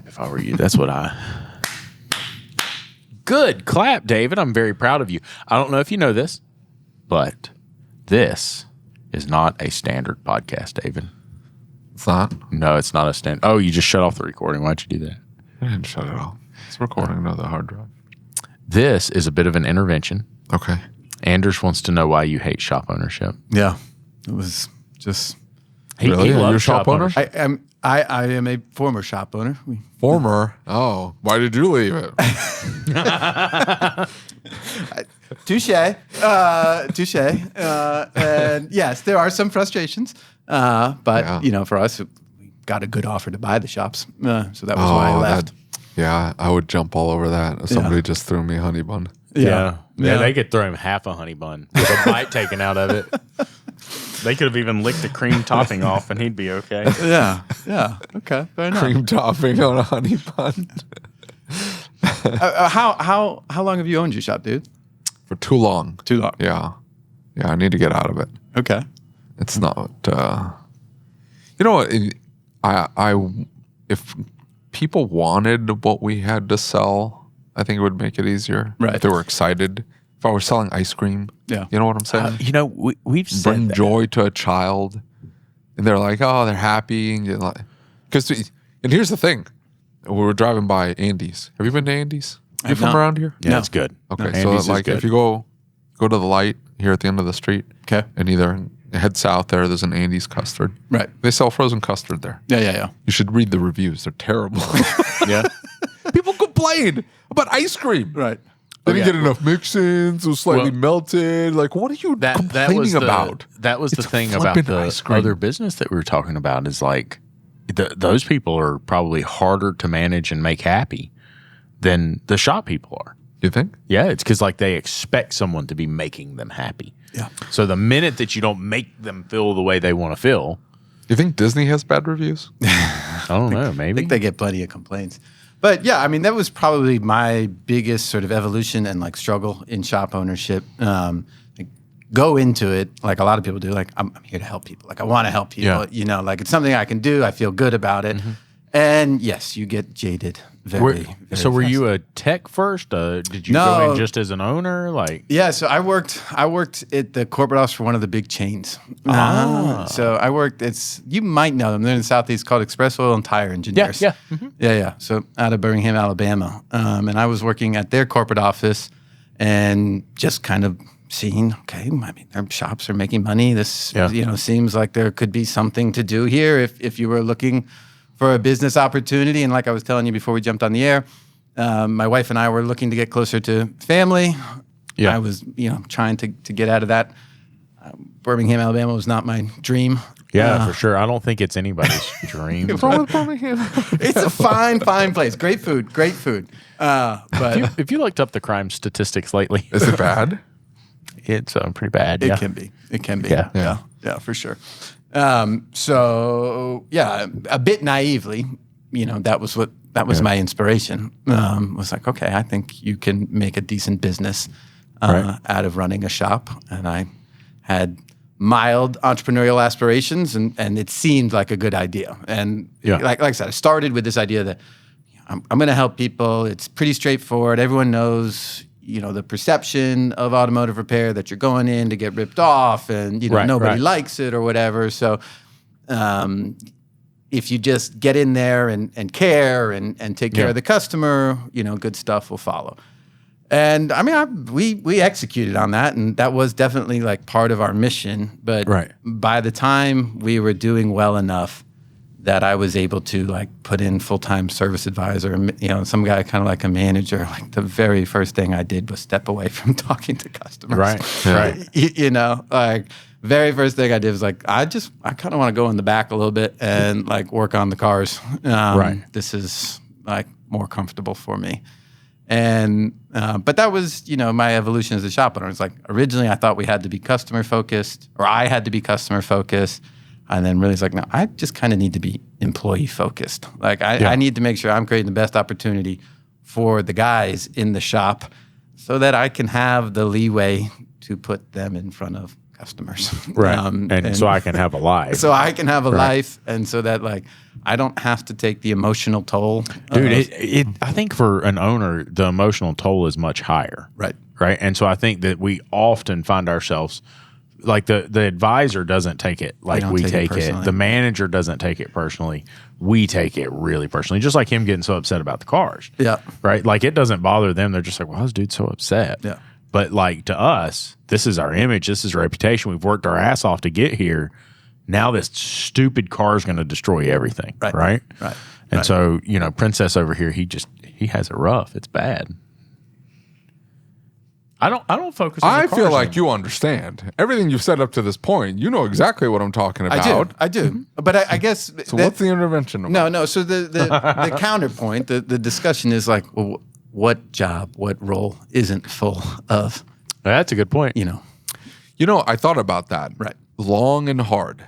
clap if I were you. That's what Good clap, David. I'm very proud of you. I don't know if you know this, but this is not a standard podcast, David. It's not? No, it's not a standard. Oh, you just shut off the recording. Why'd you do that? I didn't shut it off. It's recording another hard drive. This is a bit of an intervention. Okay. Anders wants to know why you hate shop ownership. Yeah, it was just. He Really? loves You're a shop owner? ownership. I am a former shop owner. Former? Oh, why did you leave it? Touche. Touche. And yes, there are some frustrations. But, for us, we got a good offer to buy the shops. So that was why I left. I would jump all over that if somebody just threw me a honey bun. Yeah, they could throw him half a honey bun with a bite taken out of it. They could have even licked the cream topping off and he'd be okay. Yeah. Okay, fair enough. Cream topping on a honey bun. How long have you owned your shop, dude? For too long. Too long. Yeah, I need to get out of it. Okay. It's not. You know what? If people wanted what we had to sell, I think it would make it easier. Right. If they were excited. If I were selling ice cream. Yeah. You know what I'm saying? We've said bring joy to a child, and they're like, oh, they're happy, and here's the thing: we were driving by Andy's. Have you been to Andy's? You from around here? Yeah, it's good. Okay, Andy's so like if you go to the light here at the end of the street, okay, and either head south there's an Andy's custard. Right. They sell frozen custard there. Yeah. You should read the reviews; they're terrible. Yeah. People complain about ice cream. Right. They didn't get enough mix-ins. It was slightly melted. Like, what are you complaining about? That was the thing about the other business that we were talking about is like those people are probably harder to manage and make happy than the shop people are. You think? Yeah, it's because like they expect someone to be making them happy. Yeah. So the minute that you don't make them feel the way they want to feel. You think Disney has bad reviews? I don't know. Maybe. I think they get plenty of complaints. But yeah, I mean, that was probably my biggest sort of evolution and like struggle in shop ownership. Go into it like a lot of people do. Like I'm here to help people. Like I want to help people. Yeah. Like it's something I can do. I feel good about it. Mm-hmm. And yes, you get jaded very So were fast. you a tech first? Did you go in just as an owner? Yeah, so I worked at the corporate office for one of the big chains. So I worked. You might know them. They're in the Southeast, called Express Oil and Tire Engineers. Yeah. Mm-hmm. Yeah. So out of Birmingham, Alabama, and I was working at their corporate office, and just kind of seeing, okay, I mean, their shops are making money. This seems like there could be something to do here if you were looking for a business opportunity. And like I was telling you before we jumped on the air, my wife and I were looking to get closer to family. Yeah. I was, trying to get out of that. Birmingham, Alabama was not my dream. Yeah, for sure. I don't think it's anybody's dream. It's a fine place. Great food. But if you looked up the crime statistics lately, is it bad? It's pretty bad. It can be. Yeah, for sure. A bit naively, that was my inspiration. Was like, okay, I think you can make a decent business out of running a shop. And I had mild entrepreneurial aspirations, and it seemed like a good idea. And like I said, I started with this idea that I'm going to help people. It's pretty straightforward. Everyone knows, the perception of automotive repair, that you're going in to get ripped off and, nobody likes it or whatever. So if you just get in there and care and take care of the customer, good stuff will follow. And I mean, we executed on that, and that was definitely like part of our mission. But by the time we were doing well enough that I was able to like put in full-time service advisor, some guy kind of like a manager, like the very first thing I did was step away from talking to customers. Like very first thing I did was like, I kind of want to go in the back a little bit and like work on the cars. This is like more comfortable for me. And, but that was, my evolution as a shop owner. It's like, originally I thought we had to be customer focused, or I had to be customer focused. And then really it's like, no, I just kind of need to be employee focused. Like I need to make sure I'm creating the best opportunity for the guys in the shop so that I can have the leeway to put them in front of customers. Right. And so I can have a life. So I can have a life. And so that like, I don't have to take the emotional toll. Dude, I think for an owner, the emotional toll is much higher. Right. Right. And so I think that we often find ourselves like the advisor doesn't take it like we take it. The manager doesn't take it personally. We take it really personally. Just like him getting so upset about the cars. Yeah. Right. Like it doesn't bother them. They're just like, well, this dude's so upset. Yeah. But like to us, this is our image. This is our reputation. We've worked our ass off to get here. Now this stupid car is going to destroy everything. Right. And so, you know, Princess over here, he has it rough. It's bad. I don't focus on the cars feel like you understand everything you've said up to this point. You know exactly what I'm talking about. I do. But I guess. So what's the intervention about? No. So the counterpoint, the discussion is like, well, what job, what role isn't full of? That's a good point. You know, I thought about that long and hard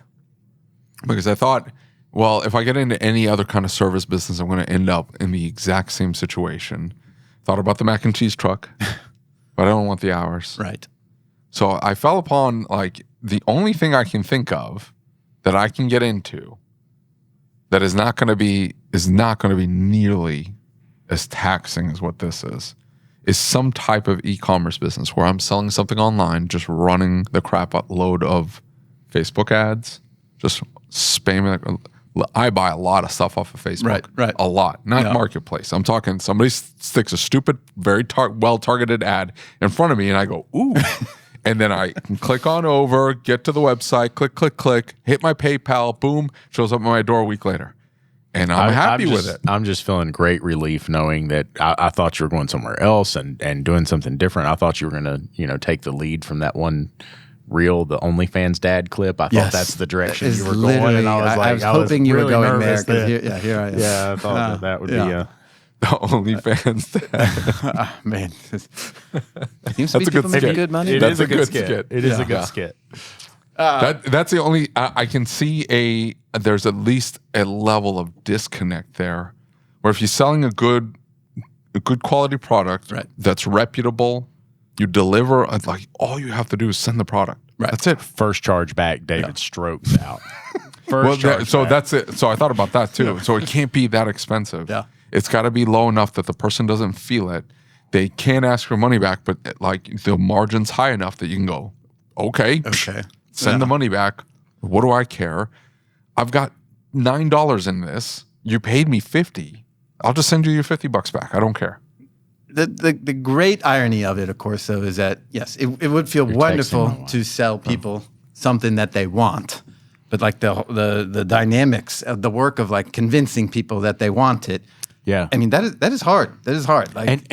because I thought, well, if I get into any other kind of service business, I'm going to end up in the exact same situation. Thought about the mac and cheese truck. But I don't want the hours. Right. So I fell upon like the only thing I can think of that I can get into that is not going to be nearly as taxing as what this is some type of e-commerce business where I'm selling something online, just running the crap load of Facebook ads, just spamming. I buy a lot of stuff off of Facebook. Right. A lot. Not Marketplace. I'm talking somebody sticks a stupid, very well-targeted ad in front of me and I go, ooh. And then I can click on over, get to the website, click, hit my PayPal, boom, shows up at my door a week later. And I'm happy with it. I'm just feeling great relief knowing that I thought you were going somewhere else and doing something different. I thought you were going to, take the lead from that one reel, the OnlyFans dad clip. I thought that's the direction you were going, and I was hoping you were going there. Here I am. Yeah, I thought that would be the OnlyFans dad. Man, seems to be people making good money. It is a good skit. It is a good skit. That's the only I can see there's at least a level of disconnect there, where if you're selling a good quality product that's reputable. You deliver, like, all you have to do is send the product. Right. That's it. First charge back, David strokes out. That's it. So I thought about that too. Yeah. So it can't be that expensive. Yeah. It's got to be low enough that the person doesn't feel it. They can't ask for money back, but like the margin's high enough that you can go, okay. Send the money back. What do I care? I've got $9 in this. You paid me $50. I'll just send you your $50 back. I don't care. The great irony of it, of course, though, is that, yes, it would feel wonderful to sell people something that they want. But like the dynamics of the work of like convincing people that they want it. Yeah. I mean, that is hard. That is hard. Like,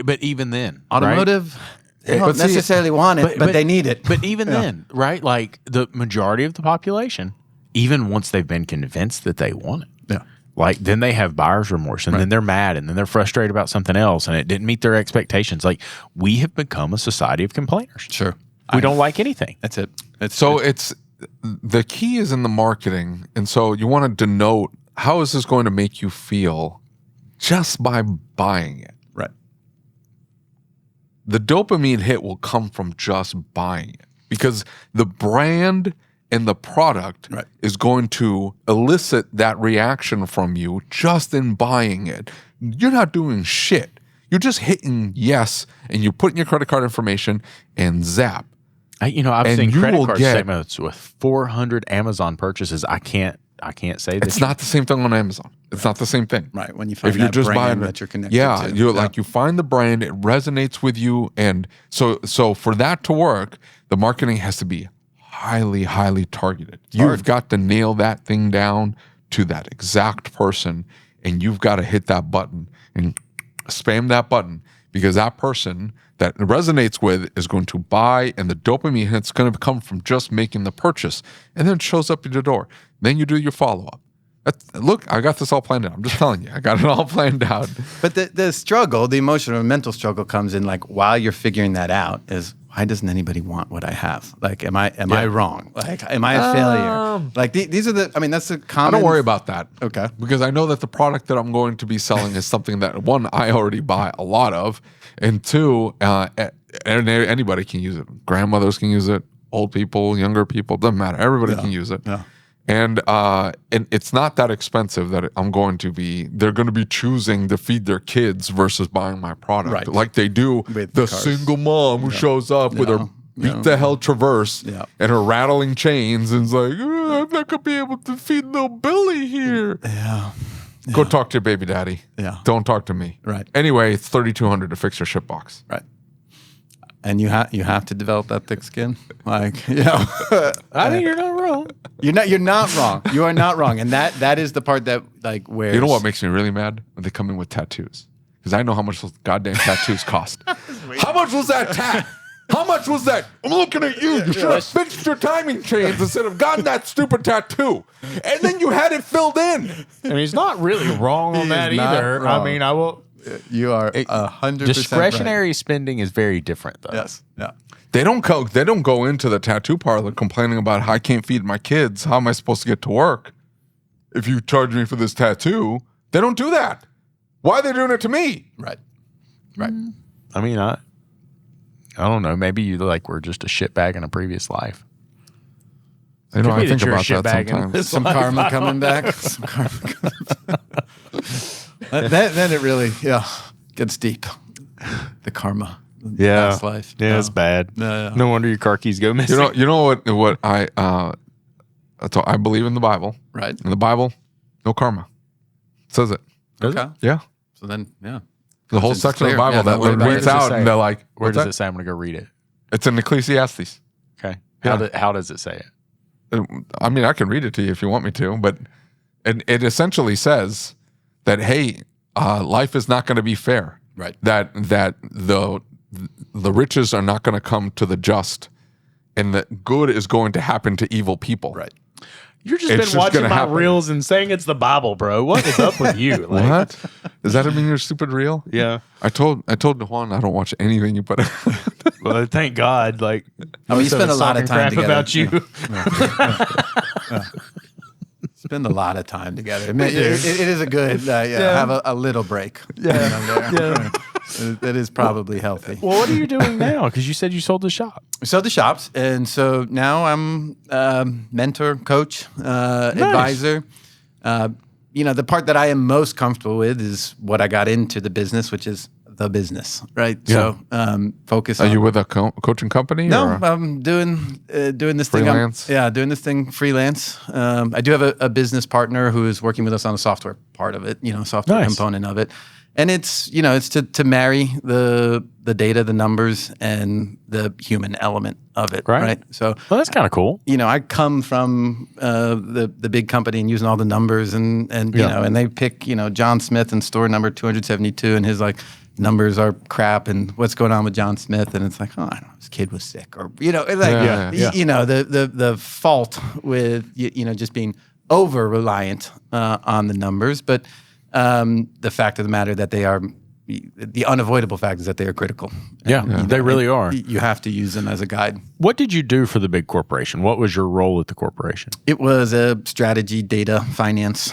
but even then, Automotive, they don't necessarily want it, but they need it. But even then, right? Like the majority of the population, even once they've been convinced that they want it. Yeah. Like then they have buyer's remorse and then they're mad and then they're frustrated about something else and it didn't meet their expectations. Like we have become a society of complainers. Sure. We don't like anything. That's it. It's the key is in the marketing. And so you want to denote how is this going to make you feel just by buying it. Right. The dopamine hit will come from just buying it because the brand and the product is going to elicit that reaction from you just in buying it. You're not doing shit. You're just hitting yes, and you're putting your credit card information and zap. I've seen credit card statements with 400 Amazon purchases. I can't say that. It's not the same thing on Amazon. It's not the same thing. Right. When you find that brand that you're connected to. You find the brand, it resonates with you. And so for that to work, the marketing has to be highly, highly targeted. You've got to nail that thing down to that exact person, and you've got to hit that button and spam that button because that person that it resonates with is going to buy, and the dopamine hit's going to come from just making the purchase, and then it shows up at your door. Then you do your follow-up. Look, I got this all planned out. I'm just telling you, I got it all planned out. But the struggle, the emotional and mental struggle comes in like while you're figuring that out is, why doesn't anybody want what I have? Like, am I wrong? Like, am I a failure? Like, these are that's the common. I don't worry about that. Okay. Because I know that the product that I'm going to be selling is something that, one, I already buy a lot of, and two, anybody can use it. Grandmothers can use it. old people, younger people, doesn't matter. Everybody can use it. Yeah. And it's not that expensive that they're going to be choosing to feed their kids versus buying my product like they do with the single mom who shows up with her beat the hell Traverse and her rattling chains and is like, I'm not going to be able to feed little Billy here. Yeah. Go talk to your baby daddy. Yeah. Don't talk to me. Right. Anyway, it's $3,200 to fix your ship box. Right. And you have to develop that thick skin. Like, you know. I mean, you're not wrong. You're not wrong. You are not wrong. And that is the part that, like, where. You know what makes me really mad? When they come in with tattoos. Because I know how much those goddamn tattoos cost. How much was that tat? How much was that? I'm looking at you. You should have fixed your timing chains instead of gotten that stupid tattoo. And then you had it filled in. And he's not really wrong on that either. Wrong. I mean, I will. You are 100% discretionary right. spending is very different, though. Yes. Yeah. They don't go into the tattoo parlor complaining about how I can't feed my kids. How am I supposed to get to work if you charge me for this tattoo? They don't do that. Why are they doing it to me? Right. Right. I mean, I don't know. Maybe you were just a shitbag in a previous life. You know, I think about that sometimes. Some karma coming back. Some karma coming back. Then it really, gets deep. The karma. Past life. Yeah, it's bad. No wonder your car keys go missing. You know what I believe in the Bible. Right. In the Bible, no karma. It says it. Okay. Yeah. So then, the whole section of the Bible that reads out and they're like, where does it say? I'm going to go read it. It's in Ecclesiastes. Okay. How does it say it? I mean, I can read it to you if you want me to, but it essentially says that, hey, life is not going to be fair. Right. That the riches are not going to come to the just, and that good is going to happen to evil people. Right. You're just watching my reels and saying it's the Bible, bro. What is up with you? What? Does that mean you're stupid reel? Yeah. I told Juan I don't watch anything you put out. Well, thank God. You spend a lot of time together. About you. Spend a lot of time together. It is a good, have a little break. Yeah. That is probably healthy. Well, what are you doing now? Because you said you sold the shop. We sold the shops. And so now I'm mentor, coach, advisor. The part that I am most comfortable with is what I got into the business, which is the business, right? Yeah. So focus on... Are you with a coaching company? No, I'm doing this freelance? thing. Doing this thing freelance. I do have a business partner who is working with us on the software part of it, software component of it. And it's to marry the data, the numbers, and the human element of it, right? So, well, that's kind of cool. I come from the big company and using all the numbers, and and they pick John Smith and store number 272, and his numbers are crap, and what's going on with John Smith, and it's like, oh, I don't know, this kid was sick, or the fault with just being over reliant on the numbers, but. The fact of the matter that they are, the unavoidable fact is that they are critical. They really are. You have to use them as a guide. What did you do for the big corporation? What was your role at the corporation? It was a strategy, data, finance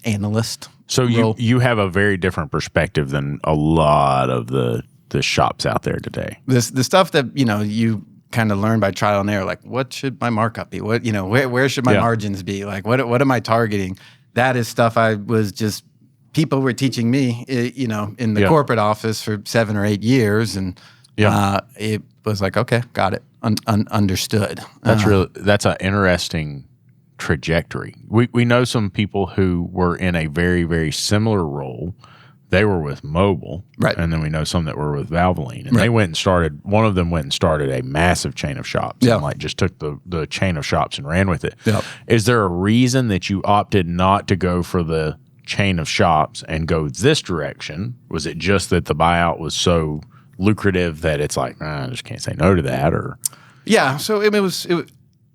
analyst. So you have a very different perspective than a lot of the shops out there today. The stuff that you kind of learn by trial and error, like what should my markup be? What where should my margins be? Like what am I targeting? That is stuff people were teaching me, in the corporate office for 7 or 8 years. And it was like, okay, got it. Understood. That's an interesting trajectory. We know some people who were in a very, very similar role. They were with Mobile, right? And then we know some that were with Valvoline, and they went and started. One of them went and started a massive chain of shops, and just took the chain of shops and ran with it. Yep. Is there a reason that you opted not to go for the chain of shops and go this direction? Was it just that the buyout was so lucrative that it's like, I just can't say no to that? Or so it was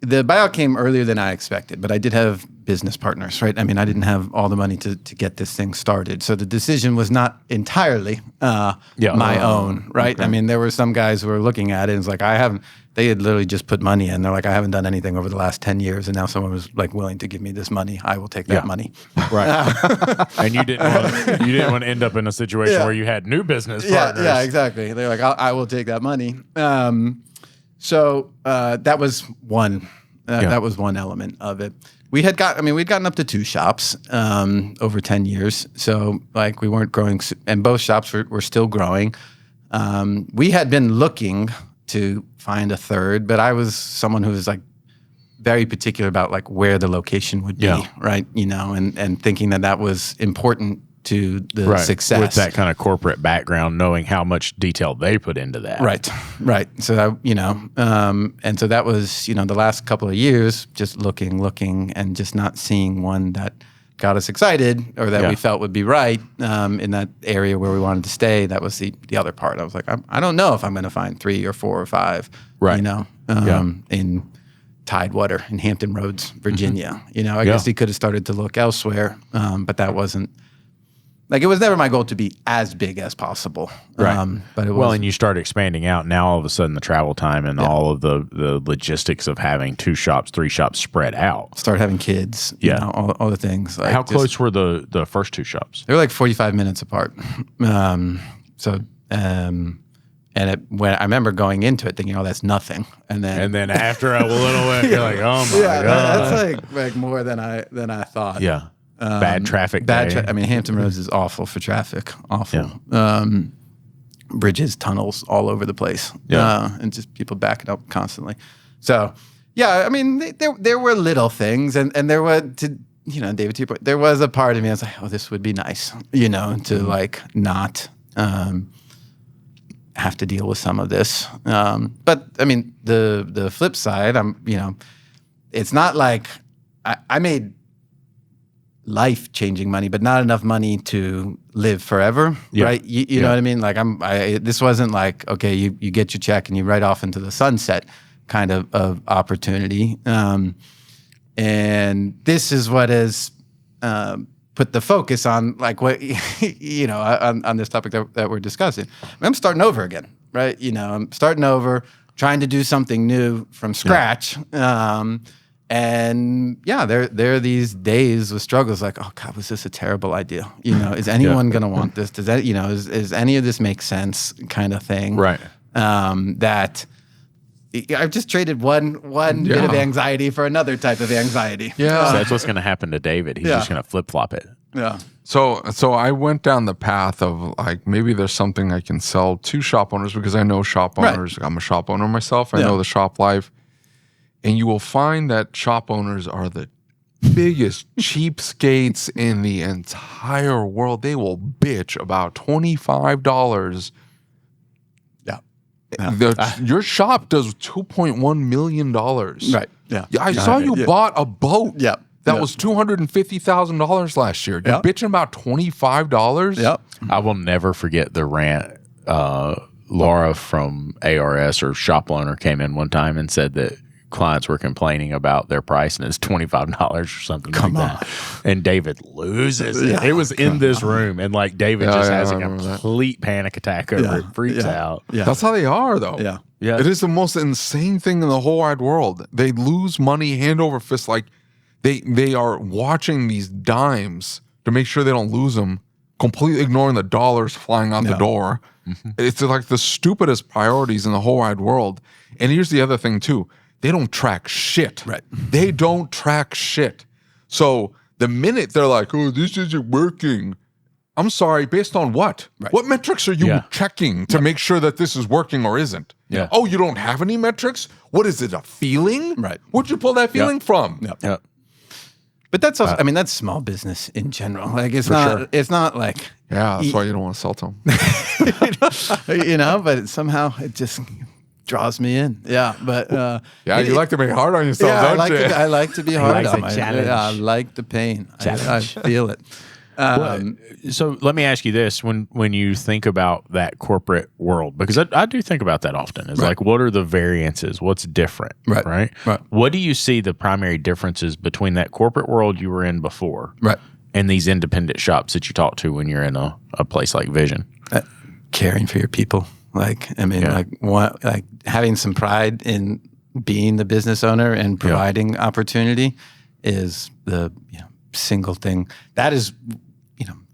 the buyout came earlier than I expected, but I did have business partners, right? I mean, I didn't have all the money to get this thing started. So the decision was not entirely my own, right? Okay. I mean, there were some guys who were looking at it and it's like, they had literally just put money in. They're like, I haven't done anything over the last 10 years. And now someone was willing to give me this money. I will take that money. Right. And you didn't want to end up in a situation where you had new business partners. Yeah, exactly. They're like, I will take that money. So that was one. That was one element of it. We'd gotten up to 2 shops over 10 years. So like we weren't growing, and both shops were still growing. We had been looking to find a third, but I was someone who was like very particular about like where the location would be, right? You know, and thinking that was important to the success. With that kind of corporate background, knowing how much detail they put into that. Right. So, and so that was, the last couple of years, just looking and just not seeing one that got us excited or that we felt would be right in that area where we wanted to stay. That was the other part. I was like, I don't know if I'm going to find 3 or 4 or 5, in Tidewater in Hampton Roads, Virginia. I guess he could have started to look elsewhere, but that wasn't. Like, it was never my goal to be as big as possible. Right. But it was. Well, and you start expanding out. Now, all of a sudden, the travel time and all of the logistics of having 2 shops, 3 shops spread out. Start having kids. All the things. Like how close were the first 2 shops? They were like 45 minutes apart. And when I remember going into it thinking, that's nothing. And then after a little bit, you're like, oh my God. That's like more than I thought. Yeah. Bad traffic. Hampton Roads is awful for traffic. Awful. Yeah. Bridges, tunnels all over the place. Yeah. And just people backing up constantly. So, there were little things, and there were, David, to your point, there was a part of me I was like, this would be nice, to like not have to deal with some of this. But the flip side, it's not like I made life-changing money, but not enough money to live forever, right? You know what I mean? Like this wasn't like, okay, you get your check and you ride off into the sunset kind of opportunity. And this is what has put the focus on like what, on this topic that we're discussing. I'm starting over again, right? I'm starting over, trying to do something new from scratch. And there are these days with struggles like, oh God, was this a terrible idea? Is anyone going to want this? Does that, is any of this make sense kind of thing? Right. That I've just traded one bit of anxiety for another type of anxiety. Yeah. So that's what's going to happen to David. He's just going to flip-flop it. Yeah. So I went down the path of like, maybe there's something I can sell to shop owners because I know shop owners. Right. I'm a shop owner myself. I know the shop life. And you will find that shop owners are the biggest cheapskates in the entire world. They will bitch about $25. Yeah. Your shop does $2.1 million. Right. Yeah. I saw you bought a boat. Yeah. That was $250,000 last year. You're bitching about $25. Yep. I will never forget the rant. Laura from ARS or Shop Owner came in one time and said that clients were complaining about their price and it's $25 or something like that. And David loses it. It was in this room and like David just has a complete panic attack over it, freaks out. Yeah. That's how they are though. Yeah. It is the most insane thing in the whole wide world. They lose money hand over fist. Like they are watching these dimes to make sure they don't lose them, completely ignoring the dollars flying out the door. Mm-hmm. It's like the stupidest priorities in the whole wide world. And here's the other thing too. They don't track shit. Right. They don't track shit. So the minute they're like, oh, this isn't working. I'm sorry, based on what? Right. What metrics are you checking to make sure that this is working or isn't? Yeah. Oh, you don't have any metrics? What is it, a feeling? Right. Where'd you pull that feeling from? Yep. But that's also, that's small business in general. Like it's not like. Yeah, that's why you don't want to sell to them. But somehow it just draws me in. Yeah, but you like to make it hard on yourself, don't you? I like to be hard on myself. I like the pain. I feel it. So let me ask you this: when you think about that corporate world, because I do think about that often, is like, what are the variances? What's different? Right. What do you see the primary differences between that corporate world you were in before, and these independent shops that you talk to when you're in a place like Vision? Caring for your people. Like having some pride in being the business owner and providing opportunity is the single thing. That is,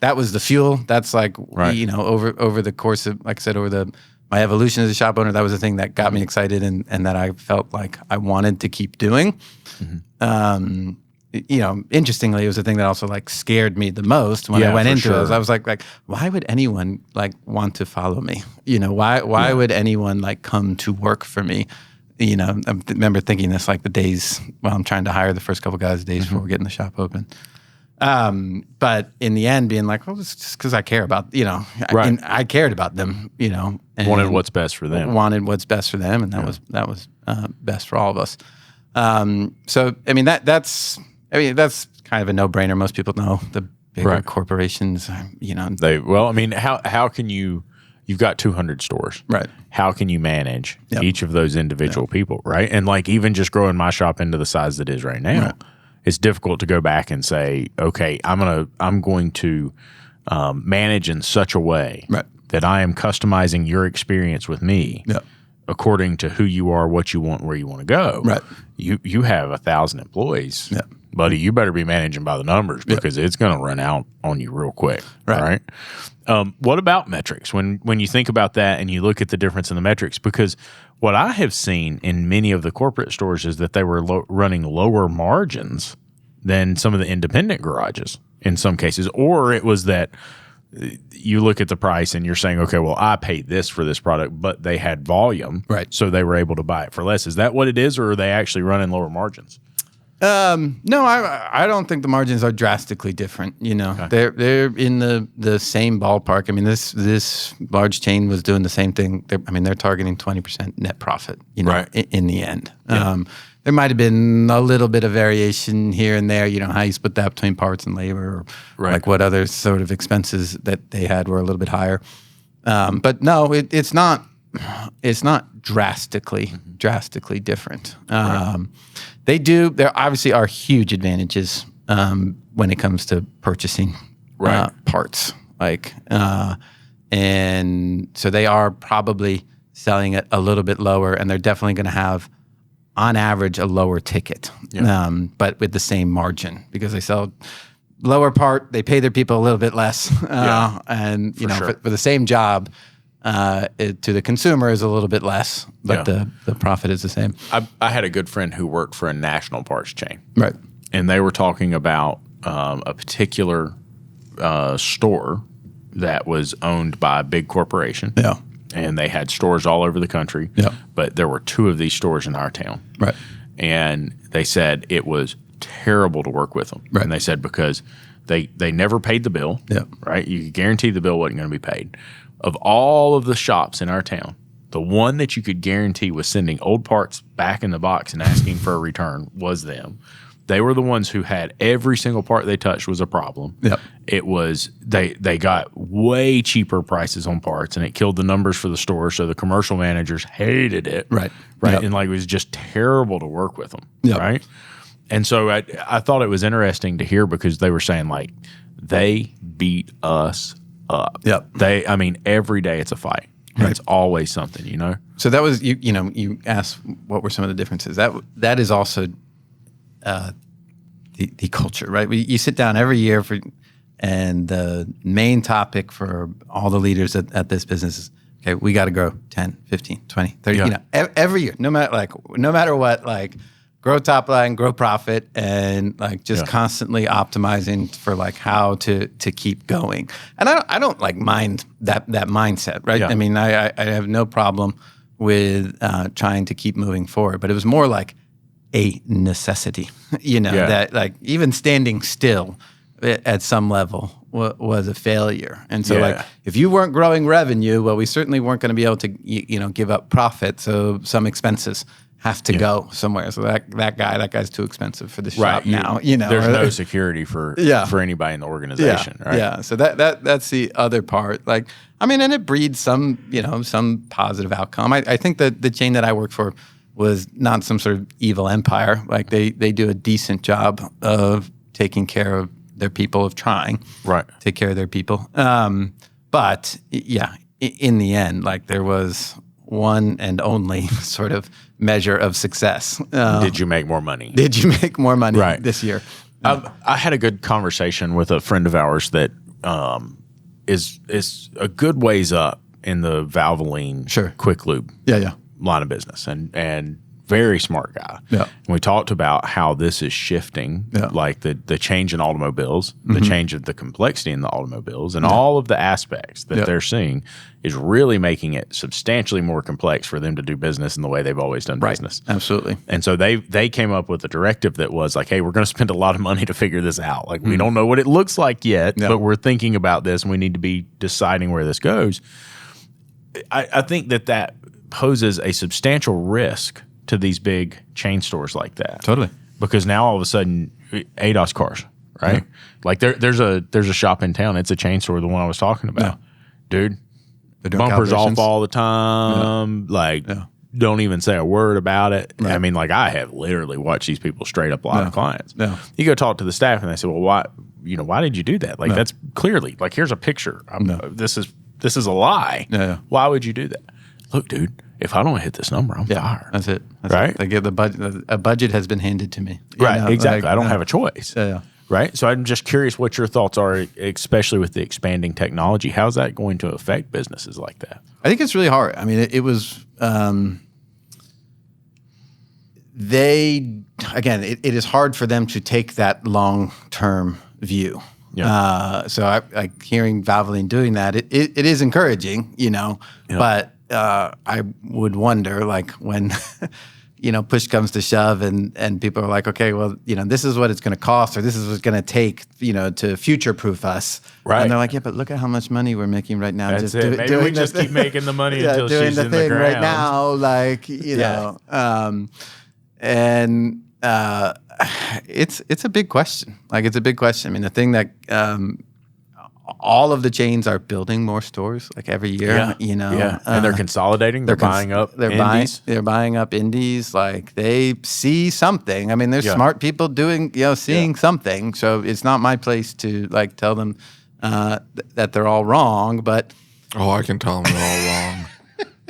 that was the fuel. That's like, over the course of, like I said, over the my evolution as a shop owner, that was the thing that got me excited and that I felt like I wanted to keep doing. Interestingly, it was the thing that also like scared me the most when I went into it. I was like, why would anyone like want to follow me? Why would anyone like come to work for me? I remember thinking this like the days while I'm trying to hire the first couple guys, days before getting the shop open. But in the end, being like, well, it's just because I care about, I cared about them, and wanted what's best for them. And that was best for all of us. That's kind of a no-brainer. Most people know the bigger corporations, how can you've got 200 stores. Right. How can you manage each of those individual people, right? And like even just growing my shop into the size that it is right now, it's difficult to go back and say, okay, I'm going to manage in such a way that I am customizing your experience with me according to who you are, what you want, where you want to go. Right. You have 1,000 employees. Buddy, you better be managing by the numbers because it's going to run out on you real quick. Right. What about metrics? When you think about that and you look at the difference in the metrics, because what I have seen in many of the corporate stores is that they were running lower margins than some of the independent garages in some cases, or it was that you look at the price and you're saying, okay, well, I paid this for this product, but they had volume, so they were able to buy it for less. Is that what it is, or are they actually running lower margins? No, I don't think the margins are drastically different. They're in the same ballpark. I mean, this large chain was doing the same thing. They're targeting 20% net profit. In the end, there might have been a little bit of variation here and there. How you split that between parts and labor, or like what other sort of expenses that they had were a little bit higher. But no, it's not drastically different. There obviously are huge advantages when it comes to purchasing parts. And so they are probably selling it a little bit lower, and they're definitely going to have, on average, a lower ticket, but with the same margin because they sell lower part. They pay their people a little bit less, and for the same job. To the consumer is a little bit less, but the profit is the same. I had a good friend who worked for a national parts chain. Right. And they were talking about a particular store that was owned by a big corporation. Yeah. And they had stores all over the country. Yeah. But there were 2 of these stores in our town. Right. And they said it was terrible to work with them. Right. And they said because they never paid the bill. Yeah. Right. You could guarantee the bill wasn't going to be paid. Of all of the shops in our town, the one that you could guarantee was sending old parts back in the box and asking for a return was them. They were the ones who had every single part they touched was a problem. Yep. It was they got way cheaper prices on parts, and it killed the numbers for the store. So the commercial managers hated it. Right. Yep. And like it was just terrible to work with them. Yep. Right. And so I thought it was interesting to hear because they were saying like they beat us up. Yep. Every day it's a fight. Right. It's always something, So that was you asked what were some of the differences. That is also the culture, right? You sit down every year and the main topic for all the leaders at this business is, okay, we got to grow 10, 15, 20, 30, every year, no matter what, grow top line, grow profit, and constantly optimizing for how to keep going. And I don't mind that mindset, right? Yeah. I mean, I have no problem with trying to keep moving forward, but it was more like a necessity, that even standing still at some level was a failure. And so if you weren't growing revenue, well, we certainly weren't going to be able to, give up profit. So some expenses have to go somewhere. So that guy's too expensive for the shop now. There's no security for anybody in the organization. Right? Yeah. So that's the other part. And it breeds some positive outcome. I think that the chain that I work for was not some sort of evil empire. They do a decent job of taking care of their people, of trying take care of their people. But in the end, there was one and only sort of measure of success. Did you make more money? Did you make more money this year? I had a good conversation with a friend of ours that is a good ways up in the Valvoline Sure. quick lube Yeah. line of business, and very smart guy. Yeah. And we talked about how this is shifting, like the change in automobiles, the change of the complexity in the automobiles, and all of the aspects that they're seeing is really making it substantially more complex for them to do business in the way they've always done business. Absolutely. And so they came up with a directive that was like, hey, we're going to spend a lot of money to figure this out. Like, we don't know what it looks like yet, but we're thinking about this, and we need to be deciding where this goes. I think that poses a substantial risk to these big chain stores like that. Totally. Because now all of a sudden, ADAS cars, right? Like there's a shop in town. It's a chain store, the one I was talking about. Dude, bumpers off all the time. Don't even say a word about it. Right. I mean, like, I have literally watched these people straight up lie to clients. You go talk to the staff and they say, well, why did you do that? Like, that's clearly, like, here's a picture. This is a lie. Why would you do that? Look, dude, if I don't hit this number, I'm fired. That's it. Right? Like, the budget, a budget has been handed to me. Right, exactly. Like, I don't have a choice. Yeah. Right? So I'm just curious what your thoughts are, especially with the expanding technology. How's that going to affect businesses like that? I think it's really hard. I mean, it was it is hard for them to take that long-term view. So I hearing Valvoline doing that, it is encouraging, but I would wonder, like, when push comes to shove and people are like, okay, well, this is what it's going to cost, or this is what's going to take, to future-proof us. Right. And they're like, yeah, but look at how much money we're making right now. That's it. Maybe we just keep making the money until doing she's the in the thing ground. right now, like, it's a big question. Like, it's a big question. I mean, the thing that all of the chains are building more stores like every year. And they're consolidating. They're buying up. They're buying up indies. Like, they see something. I mean, there's smart people doing, seeing something. So it's not my place to, like, tell them that they're all wrong. But I can tell them they're all wrong.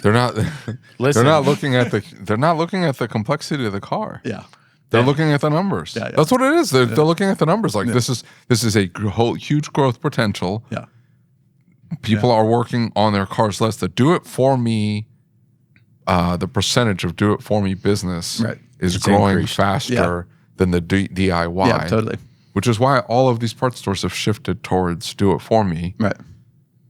They're not. They're not looking at the complexity of the car. They're looking at the numbers. That's what it is. They're looking at the numbers. Like, this is a whole huge growth potential. People are working on their cars less. The do it for me, the percentage of do it for me business is growing faster than the DIY. Yeah, totally. Which is why all of these parts stores have shifted towards do it for me. Right.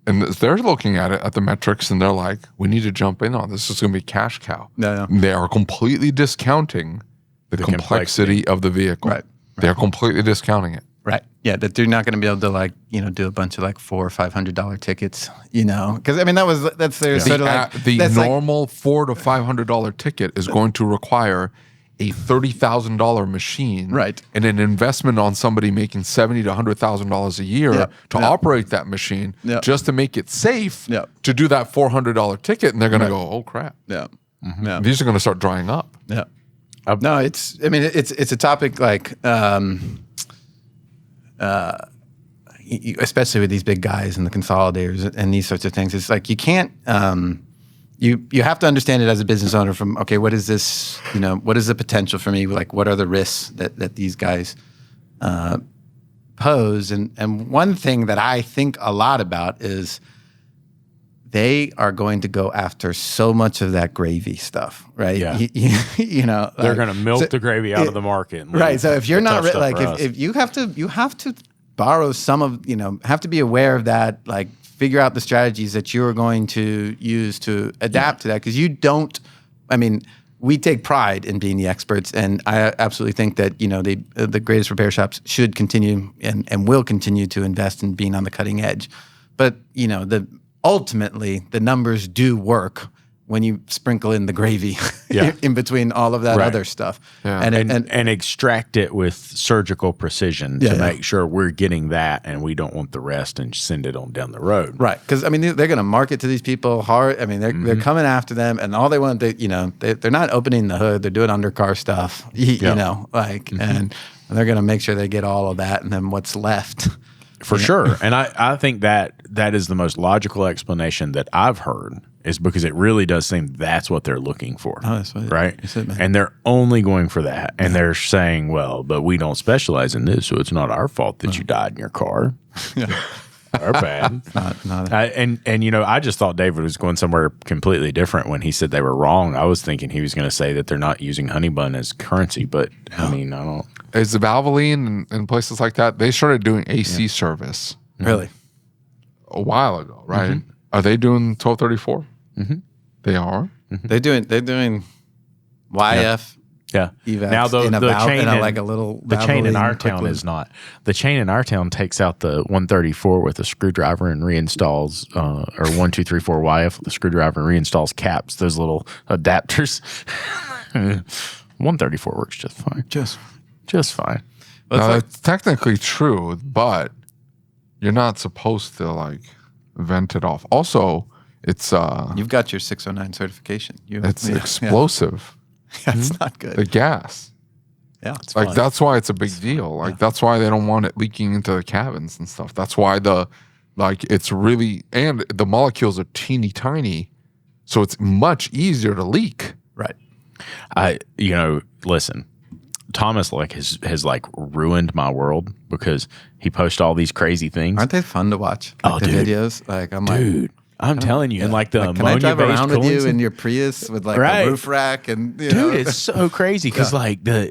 And they're looking at it, at the metrics, and they're like, we need to jump in on this. This is going to be cash cow. They are completely discounting the complexity of the vehicle. Right. They're completely discounting it. Right. Yeah, that they're not going to be able to, like, do a bunch of, like, $400 or $500 tickets, because I mean that's their sort of like the normal $400 to $500 ticket is going to require a $30,000 machine, and an investment on somebody making $70,000 to $100,000 a year to operate that machine, just to make it safe to do that $400 ticket, and they're going to go, oh crap, these are going to start drying up. No, it's a topic, like, especially with these big guys and the consolidators and these sorts of things. It's like, you can't, you have to understand it as a business owner from, okay, what is this, what is the potential for me? Like, what are the risks that these guys pose? And one thing that I think a lot about is they are going to go after so much of that gravy stuff, right? Yeah. They're going to milk the gravy out of the market. Right. So if you're not if you have to borrow some of, have to be aware of that, like, figure out the strategies that you're going to use to adapt to that, because we take pride in being the experts, and I absolutely think that the greatest repair shops should continue and will continue to invest in being on the cutting edge. But ultimately, the numbers do work when you sprinkle in the gravy in between all of that other stuff. And extract it with surgical precision to make sure we're getting that, and we don't want the rest, and send it on down the road. Right. Because, they're going to market to these people hard. They're coming after them, and all they want, they're not opening the hood. They're doing undercar stuff, and they're going to make sure they get all of that, and then what's left. For sure. And I think that is the most logical explanation that I've heard, is because it really does seem that's what they're looking for. Oh, that's right. And they're only going for that. And they're saying, well, but we don't specialize in this, so it's not our fault that you died in your car. They're bad. And you know, I just thought David was going somewhere completely different when he said they were wrong. I was thinking he was going to say that they're not using honey bun as currency, but I mean, I don't. Is the Valvoline and places like that? They started doing AC service Really? a while ago, right? Are they doing 1234? They are. They're doing YF. Yeah. Evacs Now the chain in, like a little the chain in our Valvoline town quick is not. The chain in our town takes out the 134 with a screwdriver and reinstalls or 1234 YF with a screwdriver and reinstalls caps, those little adapters. 134 works just fine. Just fine. Well, It's technically true, but you're not supposed to like vent it off. Also, it's you've got your 609 certification. it's explosive. That's not good. The gas. Yeah, it's Like fun. that's why it's a big deal. Like that's why they don't want it leaking into the cabins and stuff. That's why it's really, and the molecules are teeny tiny, so it's much easier to leak. Right. Listen, Thomas has like ruined my world because he posts all these crazy things. Aren't they fun to watch? Like the dude. videos. Like I'm Dude, I'm telling you, and like the can I drive ammonia-based around with cooling you system- in your Prius with like Right. a roof rack and you Dude, know, it's so crazy because like the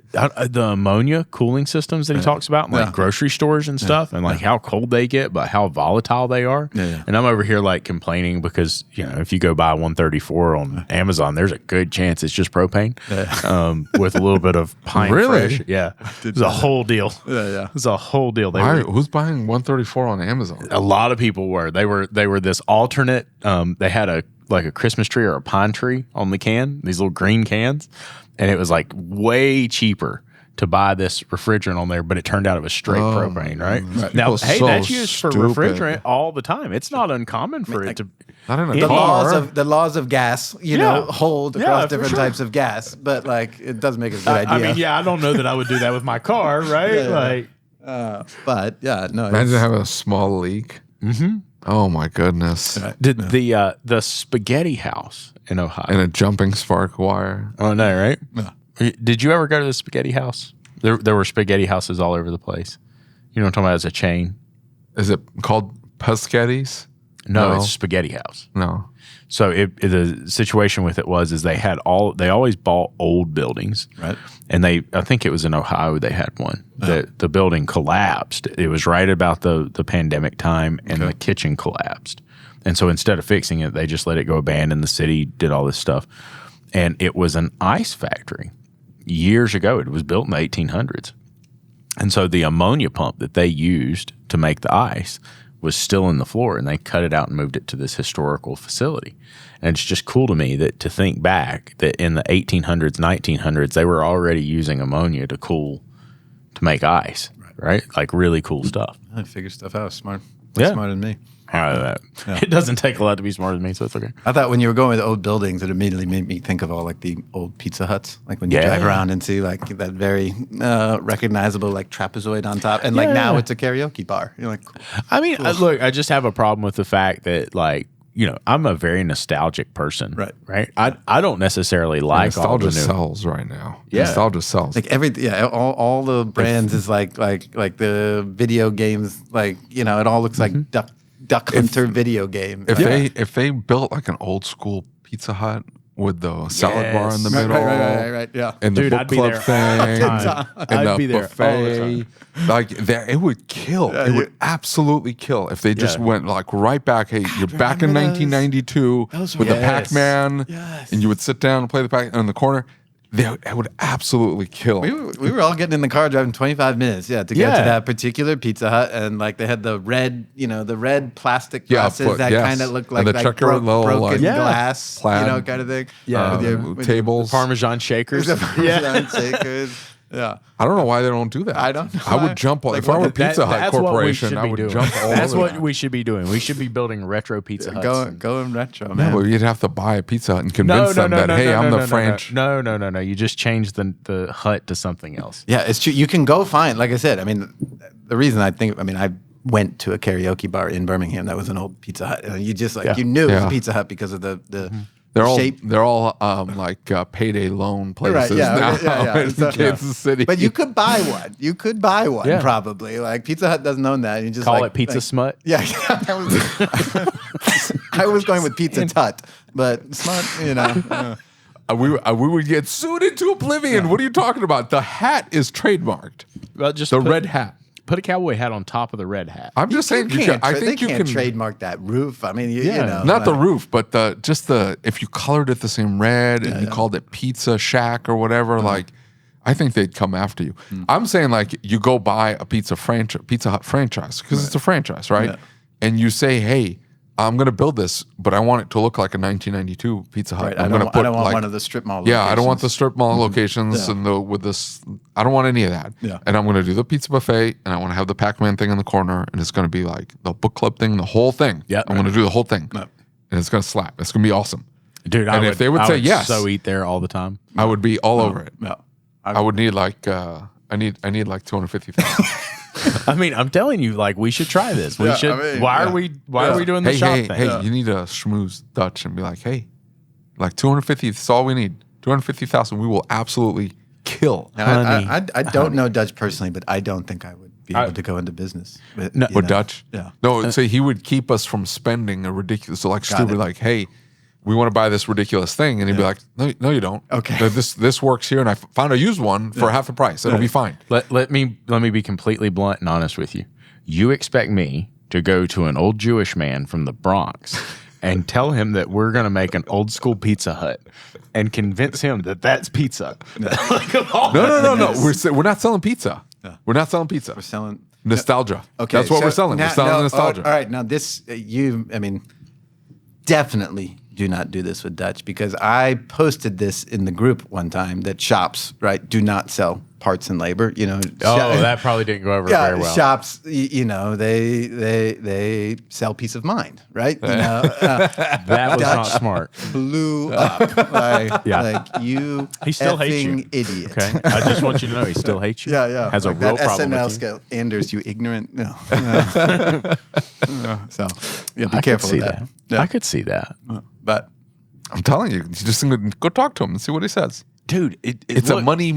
ammonia cooling systems that he talks about in like grocery stores and stuff, and like how cold they get, but how volatile they are. Yeah. And I'm over here like complaining because if you go buy 134 on Amazon, there's a good chance it's just propane with a little bit of pine Really? fresh. Yeah, it's a whole deal. Yeah. It's a whole deal. Who's buying 134 on Amazon? A lot of people were. They were this alternate. They had a Christmas tree or a pine tree on the can, these little green cans, and it was like way cheaper to buy this refrigerant on there, but it turned out it was straight propane, right? Now, People hey, so that's used for stupid. refrigerant all the time. It's not uncommon for it to. Not in a the car. laws of gas, you know, hold across for different sure. types of gas, but like it does make a good idea. I don't know that I would do that with my car, right? Like, But yeah, no. Imagine having a small leak. Oh my goodness! did the spaghetti house in Ohio? And a jumping spark wire. Oh no, right? No. Did you ever go to the spaghetti house? There were spaghetti houses all over the place. You know what I'm talking about? As a chain. Is it called Pescetti's? No, it's Spaghetti House. No. So the situation with it is they always bought old buildings, Right. And I think it was in Ohio they had one. The building collapsed. It was right about the pandemic time, and the kitchen collapsed. And so instead of fixing it, they just let it go abandoned. The city did all this stuff, and it was an ice factory years ago. It was built in the 1800s, and so the ammonia pump that they used to make the ice was still in the floor, and they cut it out and moved it to this historical facility. And it's just cool to me to think back that in the 1800s, 1900s, they were already using ammonia to make ice, right? Like really cool stuff. I figure stuff out. Smart. Yeah. Smarter than me. It doesn't take a lot to be smarter than me, so it's okay. I thought when you were going with old buildings, it immediately made me think of all like the old Pizza Huts, like when you drive around and see like that very recognizable like trapezoid on top, and like now it's a karaoke bar. You're like, cool. I mean, look, I just have a problem with the fact that like, I'm a very nostalgic person, right? I don't necessarily like all the Nostalgia new. sells right now. Yeah. Nostalgia sells. Like all the brands is like the video games, like it all looks like Duck Hunter video game. If they built like an old school Pizza Hut with the salad bar in the middle, right, yeah. and the Dude, book I'd be club there thing, all the time. and I'd be the there all the buffet, like that, it would kill. It would absolutely kill if they just went like right back. Hey, you're back in 1992 with the Pac-Man, and you would sit down and play the Pac in the corner. It would absolutely kill. We were all getting in the car driving 25 minutes, to get to that particular Pizza Hut, and like they had the red, the red plastic glasses that kind of looked like, and the checkered little broken like, glass, plaid, kind of thing. Tables, Parmesan shakers. Parmesan shakers. Yeah, I don't know why they don't do that. I don't know. I would jump if I were Pizza Hut Corporation. I would jump all That's over what that. we should be doing. We should be building retro Pizza Huts. Going retro, man. No, but you'd have to buy a Pizza Hut and convince them that hey, I'm the French. No. You just change the hut to something else. Yeah, it's true. You can go find, like I said, I mean, the reason I went to a karaoke bar in Birmingham that was an old Pizza Hut. And you just you knew it was a Pizza Hut because of the They're all like payday loan places now in Kansas City. But you could buy one. You could buy one probably. Like Pizza Hut doesn't own that. You just call it Pizza Smut. Yeah, I was going with Pizza Tut, but Smut, we would get sued into oblivion. What are you talking about? The hat is trademarked. Well, just the red hat. Put a cowboy hat on top of the red hat. I'm just saying. I think you can trademark that roof. I mean, not the roof, but if you colored it the same red and you called it Pizza Shack or whatever, like I think they'd come after you. I'm saying like you go buy a Pizza Hut franchise because it's a franchise, right? Yeah. And you say, hey, I'm going to build this, but I want it to look like a 1992 Pizza Hut. Right. I don't want one of the strip mall locations. Yeah, I don't want the strip mall locations and with this. I don't want any of that. Yeah. And I'm going to do the pizza buffet, and I want to have the Pac-Man thing in the corner, and it's going to be like the book club thing, the whole thing. Yeah, I'm going to do the whole thing, and it's going to slap. It's going to be awesome, dude. If they would say yes, so eat there all the time. I would be all over it. Yeah, I would need like I need like 250,000. I mean, I'm telling you, like we should try this. We should. I mean, why are we doing the shop thing? Hey, you need to schmooze Dutch and be like, hey, like 250. That's all we need. 250,000. We will absolutely kill. Now, I don't know Dutch personally, but I don't think I would be able to go into business with Dutch. Yeah. No, so he would keep us from spending a ridiculous. So like Stu would be like, hey, we want to buy this ridiculous thing, and he'd be like, no, you don't. Okay, this works here, and I found a used one for half the price. It'll be fine. Let me be completely blunt and honest with you. You expect me to go to an old Jewish man from the Bronx and tell him that we're going to make an old school Pizza Hut and convince him that that's pizza? No. We're not selling pizza. No. We're not selling pizza. We're selling nostalgia. Okay, that's what we're selling. We're selling nostalgia. All right, now this definitely do not do this with Dutch, because I posted this in the group one time that shops, right, do not sell parts and labor. That probably didn't go over very well. Shops, they sell peace of mind, right? That was not smart. Blew up. Like you, he still hates you, idiot. Okay, I just want you to know he still hates you. Yeah. Has like a real problem SNL with you. scale. Anders, you ignorant. No. So be careful with that. Yeah. I could see that. But I'm telling you, just go talk to him and see what he says. Dude, it's a money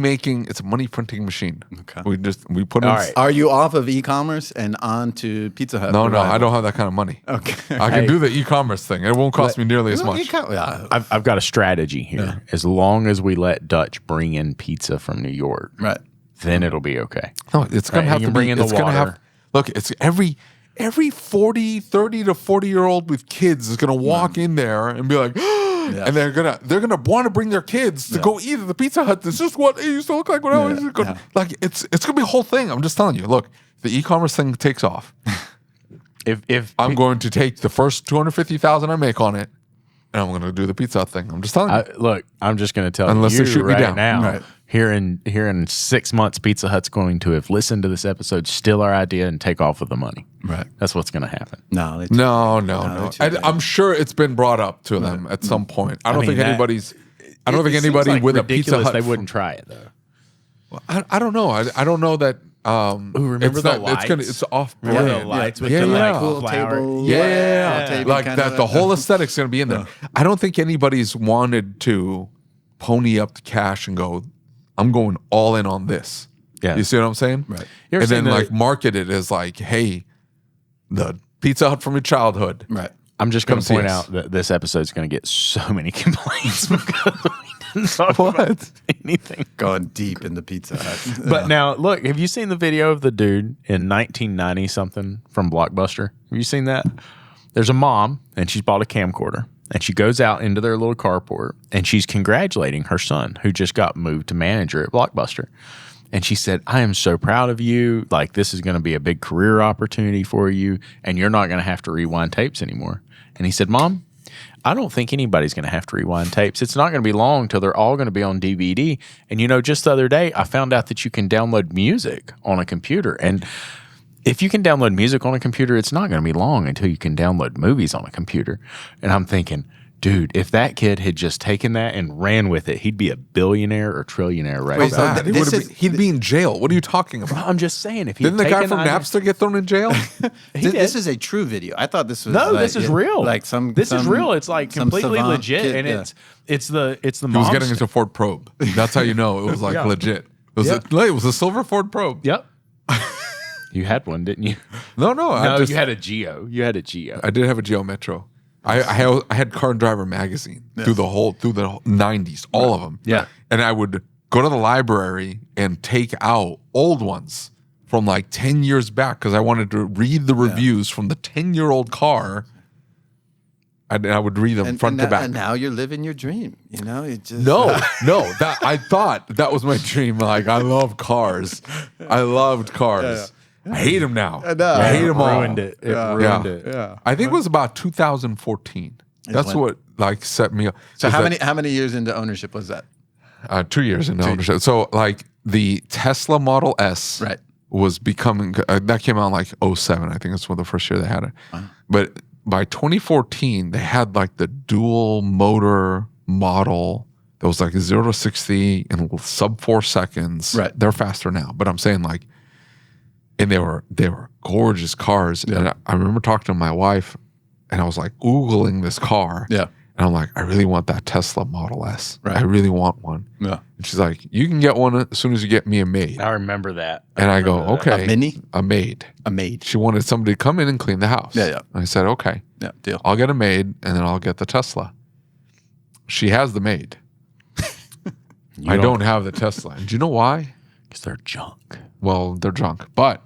printing machine. Okay. We put in. Right. Are you off of e-commerce and on to Pizza Hut? No, I don't have that kind of money. Okay. I can do the e-commerce thing. It won't cost me nearly as much. I've got a strategy here. Yeah. As long as we let Dutch bring in pizza from New York, right, then it'll be okay. No, it's going to have to bring in the water. Look, it's every 30 to 40-year-old with kids is going to walk in there and be like, and they're gonna want to bring their kids to go eat at the Pizza Hut. This is what it used to look like when I was like. It's gonna be a whole thing. I'm just telling you. Look, the e-commerce thing takes off. If I'm going to take the first 250,000 I make on it, and I'm going to do the Pizza Hut thing. I'm just telling you. Look, I'm just going to tell you they shoot me right down. Now. Right. Here in 6 months, Pizza Hut's going to have listened to this episode, steal our idea, and take off with the money. Right. That's what's going to happen. No. I'm sure it's been brought up to them at some point. I don't think anybody with a Pizza Hut. They wouldn't try it though. Well, I don't know. I don't know that. Remember the lights? It's off brand. Yeah, the lights with the cool flower. table. Yeah. Like that. The whole aesthetic's going to be in there. I don't think anybody's wanted to pony up the cash and go, I'm going all in on this. Yeah. You see what I'm saying? Right. And then like market it as like, hey, the Pizza Hut from your childhood. Right. I'm just going to point out that this episode's going to get so many complaints because we didn't talk about anything. Going deep in the Pizza Hut. But now, look, have you seen the video of the dude in 1990-something from Blockbuster? Have you seen that? There's a mom, and she's bought a camcorder, and she goes out into their little carport, and she's congratulating her son, who just got moved to manager at Blockbuster. And she said, I am so proud of you. Like, this is going to be a big career opportunity for you, and you're not going to have to rewind tapes anymore. And he said, Mom, I don't think anybody's going to have to rewind tapes. It's not going to be long till they're all going to be on DVD. And, just the other day, I found out that you can download music on a computer. And if you can download music on a computer, it's not going to be long until you can download movies on a computer. And I'm thinking, Dude, if that kid had just taken that and ran with it, he'd be a billionaire or trillionaire right Wait, now. he'd be in jail. What are you talking about? I'm just saying. If Didn't the guy from Napster get thrown in jail? This is a true video. I thought this was this is real. Like this is real. It's like completely legit, kid, and it's the He was getting into Ford Probe. That's how you know it was like legit. It was a silver Ford Probe. Yep. You had one, didn't you? No, you had a Geo. You had a Geo. I did have a Geo Metro. I had Car and Driver magazine through the 90s, all of them. Yeah. And I would go to the library and take out old ones from like 10 years back because I wanted to read the reviews from the 10-year-old car. And I would read them front to back. And now you're living your dream. You know, it just No. That I thought that was my dream. Like, I love cars. I loved cars. I hate them now. I hate them all. Ruined it. It ruined it. Yeah. I think it was about 2014. That's what like set me up. So how many years into ownership was that? 2 years into ownership. So like the Tesla Model S was becoming that came out in like 07. I think that's when the first year they had it. Wow. But by 2014, they had like the dual motor model that was like 0 to 60 in sub 4 seconds. Right. They're faster now, but I'm saying like, and they were gorgeous cars. Yeah. And I remember talking to my wife, and I was like Googling this car. Yeah. And I'm like, I really want that Tesla Model S. Right. I really want one. Yeah. And she's like, you can get one as soon as you get me a maid. I remember that. And I go, okay. A mini? A maid. A maid. She wanted somebody to come in and clean the house. Yeah. And I said, okay. Yeah, deal. I'll get a maid, and then I'll get the Tesla. She has the maid. I don't have the Tesla. And do you know why? Because they're junk. Well, they're junk, but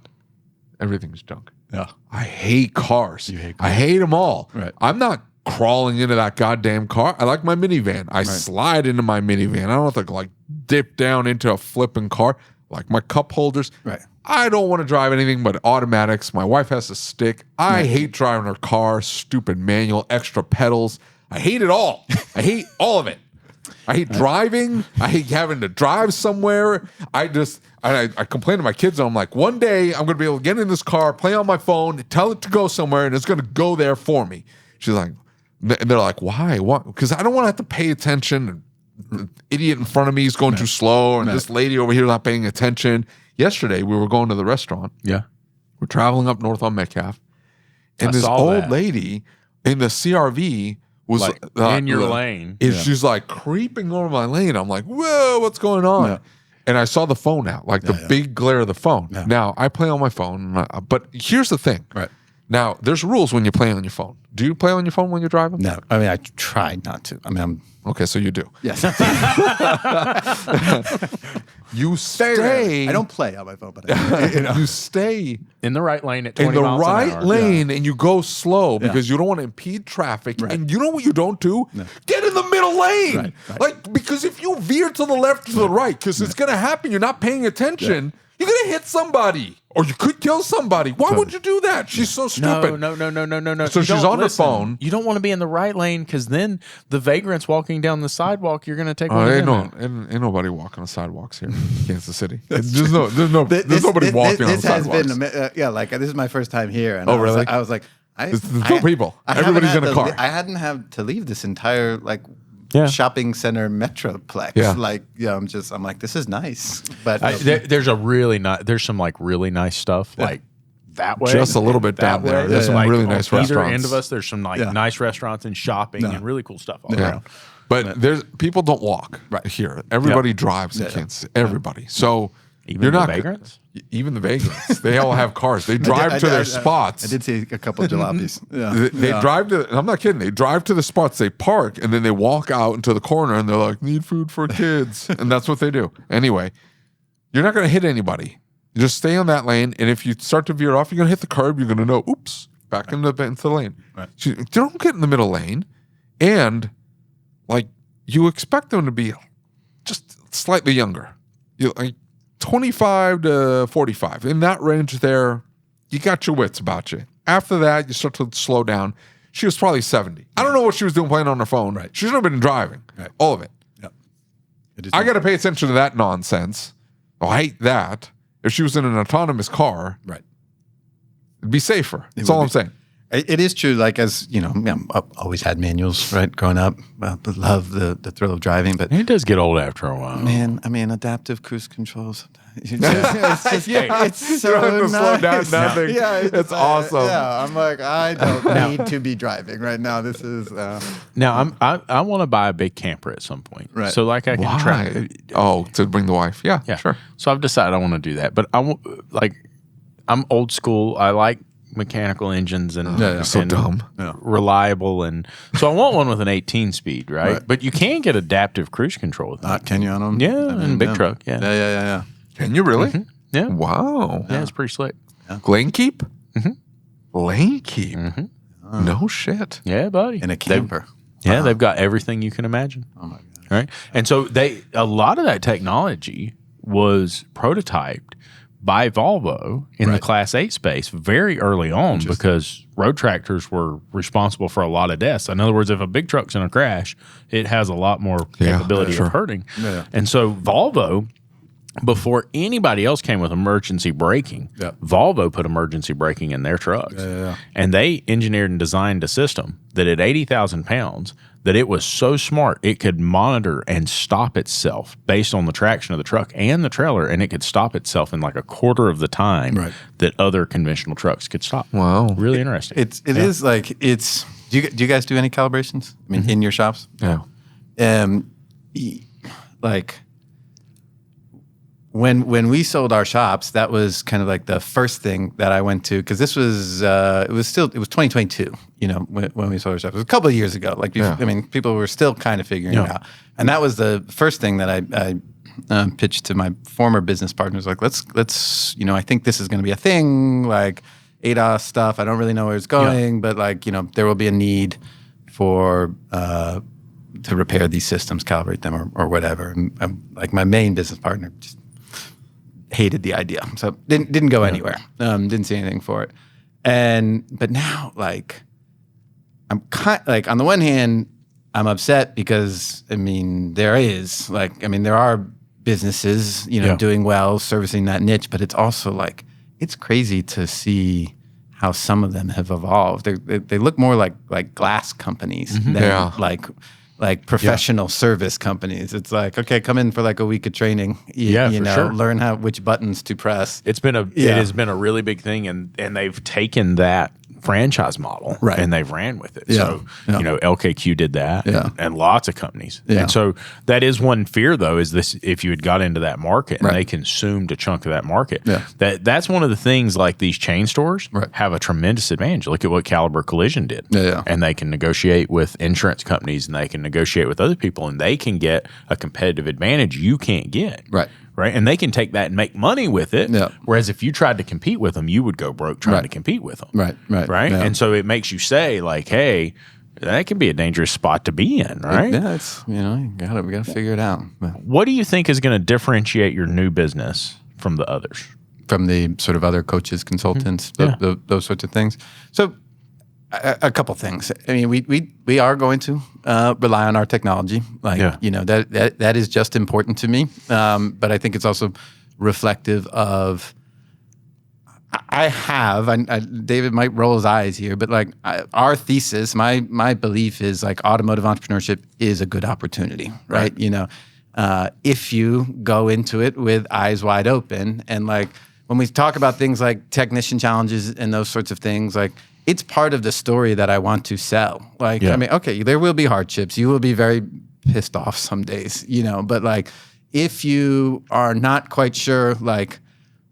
everything's junk. Yeah. I hate cars. You hate cars. I hate them all. Right. I'm not crawling into that goddamn car. I like my minivan. I slide into my minivan. I don't have to like dip down into a flipping car. Like my cup holders. Right. I don't want to drive anything but automatics. My wife has a stick. I hate driving her car. Stupid manual, extra pedals. I hate it all. I hate all of it. I hate driving. I hate having to drive somewhere. I complain to my kids, and I'm like, one day I'm going to be able to get in this car, play on my phone, tell it to go somewhere, and it's going to go there for me. She's like, and they're like, why? What? Because I don't want to have to pay attention. The idiot in front of me is going too slow, and this lady over here is not paying attention. Yesterday, we were going to the restaurant. Yeah. We're traveling up north on Metcalf, and this old lady in the CRV was like in your lane. She's like creeping over my lane. I'm like, whoa, what's going on? Yeah. And I saw the phone out, like the big glare of the phone. Yeah. Now, I play on my phone, but here's the thing. Right. Now, there's rules when you play on your phone. Do you play on your phone when you're driving? No. I mean, I try not to. I mean, okay, so you do. Yes. You stay. I don't play on my phone, but you stay in the right lane at 20 miles an hour. In the right lane, and you go slow because you don't want to impede traffic. Right. And you know what you don't do? No. Get in the middle lane. Right. Like, because if you veer to the left or to the right, because it's going to happen, you're not paying attention, you're going to hit somebody. Or you could kill somebody. Why would you do that? She's so stupid. No. So she's on her phone. You don't want to be in the right lane because then the vagrant's walking down the sidewalk. You're going to take one of them. Ain't nobody walking on sidewalks here in Kansas City. There's nobody walking on sidewalks. This is my first time here. And really? I was like, there's no people. Everybody's in a car. I hadn't had to leave this entire shopping center metroplex. Yeah. I'm like, this is nice. But there's some like really nice stuff like that way. Just a little bit down there. There's some really nice restaurants. Either end of us, there's some nice restaurants and shopping and really cool stuff all around. But there's people don't walk here. Everybody drives in Kansas. Everybody. So even the vagrants? Even the vagrants. They all have cars. They drive to their spots. I did see a couple of jalopies. They drive to, I'm not kidding, they drive to the spots, they park, and then they walk out into the corner and they're like, need food for kids. And that's what they do. Anyway, you're not going to hit anybody. You just stay on that lane, and if you start to veer off, you're going to hit the curb, you're going to know, oops, back into the lane. Right. So you don't get in the middle lane, and like you expect them to be just slightly younger. Like 25 to 45. In that range there, you got your wits about you. After that, you start to slow down. She was probably 70. I don't know what she was doing playing on her phone. Right. She should have been driving. Right. All of it. Yep. I got to pay attention to that nonsense. Oh, I hate that. If she was in an autonomous car, it'd be safer. That's all I'm saying. It is true. Like, as you know, I've always had manuals, right? Growing up, but love the thrill of driving. But it does get old after a while. Man, I mean, adaptive cruise control. It's so to slow down nothing. Yeah, it's awesome. Yeah, I'm like, I don't need to be driving right now. This is now. I want to buy a big camper at some point. Right. So like I can try. Oh, to bring the wife. Yeah, sure. So I've decided I want to do that, but I'm old school. I like mechanical engines and so dumb, reliable, and so I want one with an 18-speed, right? But you can get adaptive cruise control with that. Can you on them? Yeah, in a big truck. Yeah. Yeah. Can you really? Mm-hmm. Yeah. Wow. Yeah, it's pretty slick. Lane keep? Mm-hmm. Lane keep? Mm-hmm. No shit. Yeah, buddy. In a camper. They've got everything you can imagine. Oh my god. Right, and so a lot of that technology was prototyped by Volvo in the Class 8 space very early on because road tractors were responsible for a lot of deaths. In other words, if a big truck's in a crash, it has a lot more capability of hurting. Yeah. And so Volvo, before anybody else came with emergency braking, Volvo put emergency braking in their trucks. And they engineered and designed a system that at 80,000 pounds, that it was so smart, it could monitor and stop itself based on the traction of the truck and the trailer, and it could stop itself in like a quarter of the time that other conventional trucks could stop. Wow. Really interesting. It is like, it's, do you guys do any calibrations? I mean, in your shops? Yeah. Like, when we sold our shops, that was kind of like the first thing that I went to, because this was it was 2022. You know, when we sold our shops, it was a couple of years ago. Like, I mean, people were still kind of figuring it out, and that was the first thing that I pitched to my former business partners. Like, let's I think this is going to be a thing. Like ADAS stuff. I don't really know where it's going, but like there will be a need for to repair these systems, calibrate them, or whatever. And like my main business partner just hated the idea, so didn't go anywhere. Didn't see anything for it. But now, like, I'm like, on the one hand, I'm upset because there are businesses doing well, servicing that niche, but it's also like, it's crazy to see how some of them have evolved. They look more like glass companies than like professional service companies. It's like, okay, come in for like a week of training. Learn which buttons to press. It has been a really big thing, and they've taken that franchise model and they've ran with it. So, LKQ did that and lots of companies. And so that is one fear, though, is this: if you had got into that market and they consumed a chunk of that market, that's one of the things. Like, these chain stores have a tremendous advantage. Look at what Caliber Collision did. And they can negotiate with insurance companies, and they can negotiate with other people, and they can get a competitive advantage you can't get. Right. And they can take that and make money with it. Whereas if you tried to compete with them, you would go broke trying to compete with them. Right. Yeah. And so it makes you say, like, hey, that can be a dangerous spot to be in, right? Yeah, it's, we gotta figure it out. What do you think is going to differentiate your new business from the others? From the sort of other coaches, consultants, those sorts of things. So a couple things. I mean, we are going to rely on our technology. Like, that is just important to me. But I think it's also reflective of, David might roll his eyes here, but like our thesis, my belief is like automotive entrepreneurship is a good opportunity, right? If you go into it with eyes wide open, and like when we talk about things like technician challenges and those sorts of things, like, it's part of the story that I want to sell. Like, I mean, okay, there will be hardships. You will be very pissed off some days, but like, if you are not quite sure, like,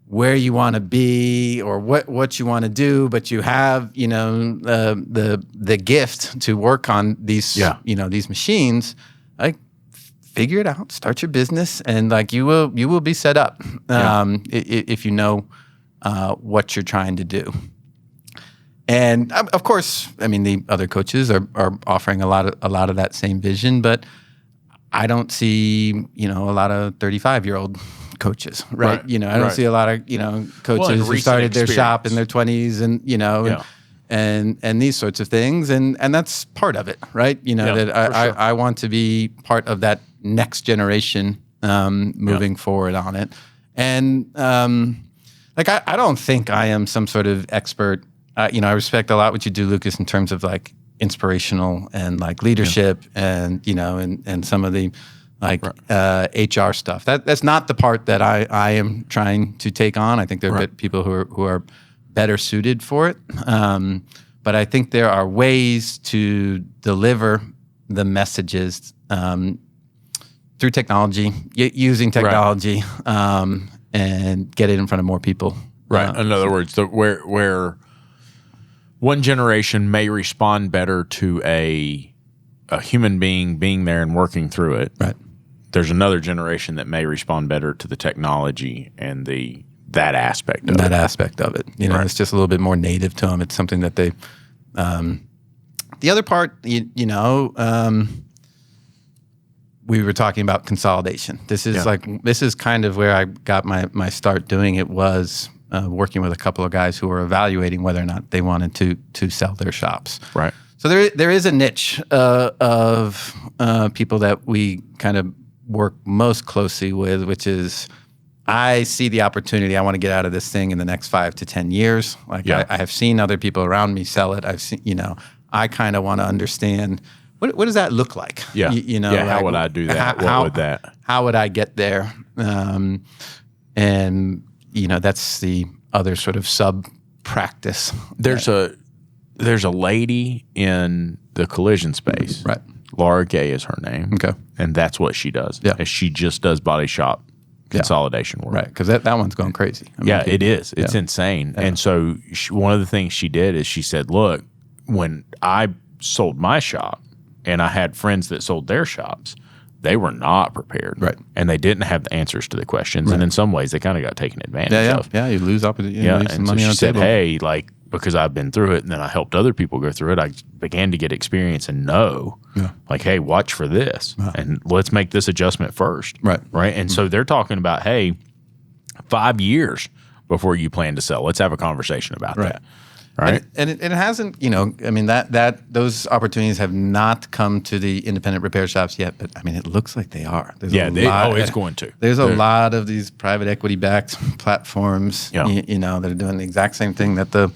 where you want to be or what you want to do, but you have, the gift to work on these, these machines, like, figure it out, start your business, and like, you will be set up if you know what you're trying to do. And of course, I mean, the other coaches are offering a lot of that same vision, but I don't see, a lot of 35-year-old coaches, right? I don't see a lot of, coaches who started their shop in their 20s and, and these sorts of things. And that's part of it, right? I want to be part of that next generation moving forward on it. And like, I don't think I am some sort of expert I respect a lot what you do, Lucas, in terms of like inspirational and like leadership and, and some of the like HR stuff. That's not the part that I am trying to take on. I think there are people who are better suited for it. But I think there are ways to deliver the messages through technology, using technology, and get it in front of more people. Right. In other words, where one generation may respond better to a human being there and working through it. Right. There's another generation that may respond better to the technology and that aspect of it. It's just a little bit more native to them. It's something that they. The other part, we were talking about consolidation. This is kind of where I got my start doing it, was working with a couple of guys who were evaluating whether or not they wanted to sell their shops. Right. So there is a niche of people that we kind of work most closely with, which is, I see the opportunity. I want to get out of this thing in the next 5 to 10 years. Like I have seen other people around me sell it. I've seen, I kind of want to understand what does that look like? Yeah. Like, how would I do that? What would that? How would I get there? And that's the other sort of sub practice. There's a lady in the collision space. Right. Laura Gay is her name. Okay. And that's what she does. Yeah. And she just does body shop consolidation work. Right. Because that one's going crazy. It is. It's insane. Yeah. And so one of the things she did is she said, look, when I sold my shop and I had friends that sold their shops, they were not prepared. Right. And they didn't have the answers to the questions. Right. And in some ways, they kind of got taken advantage of. Yeah, you lose opportunity. You lose some money on the table. table. Hey, like, because I've been through it and then I helped other people go through it, I began to get experience and know, like, hey, watch for this. Right. And let's make this adjustment first. Right. Right. And so they're talking about, hey, 5 years before you plan to sell, let's have a conversation about that. Right. And it hasn't, that those opportunities have not come to the independent repair shops yet, but it looks like they are. There's it's going to. There's a lot of these private equity backed platforms, that are doing the exact same thing that the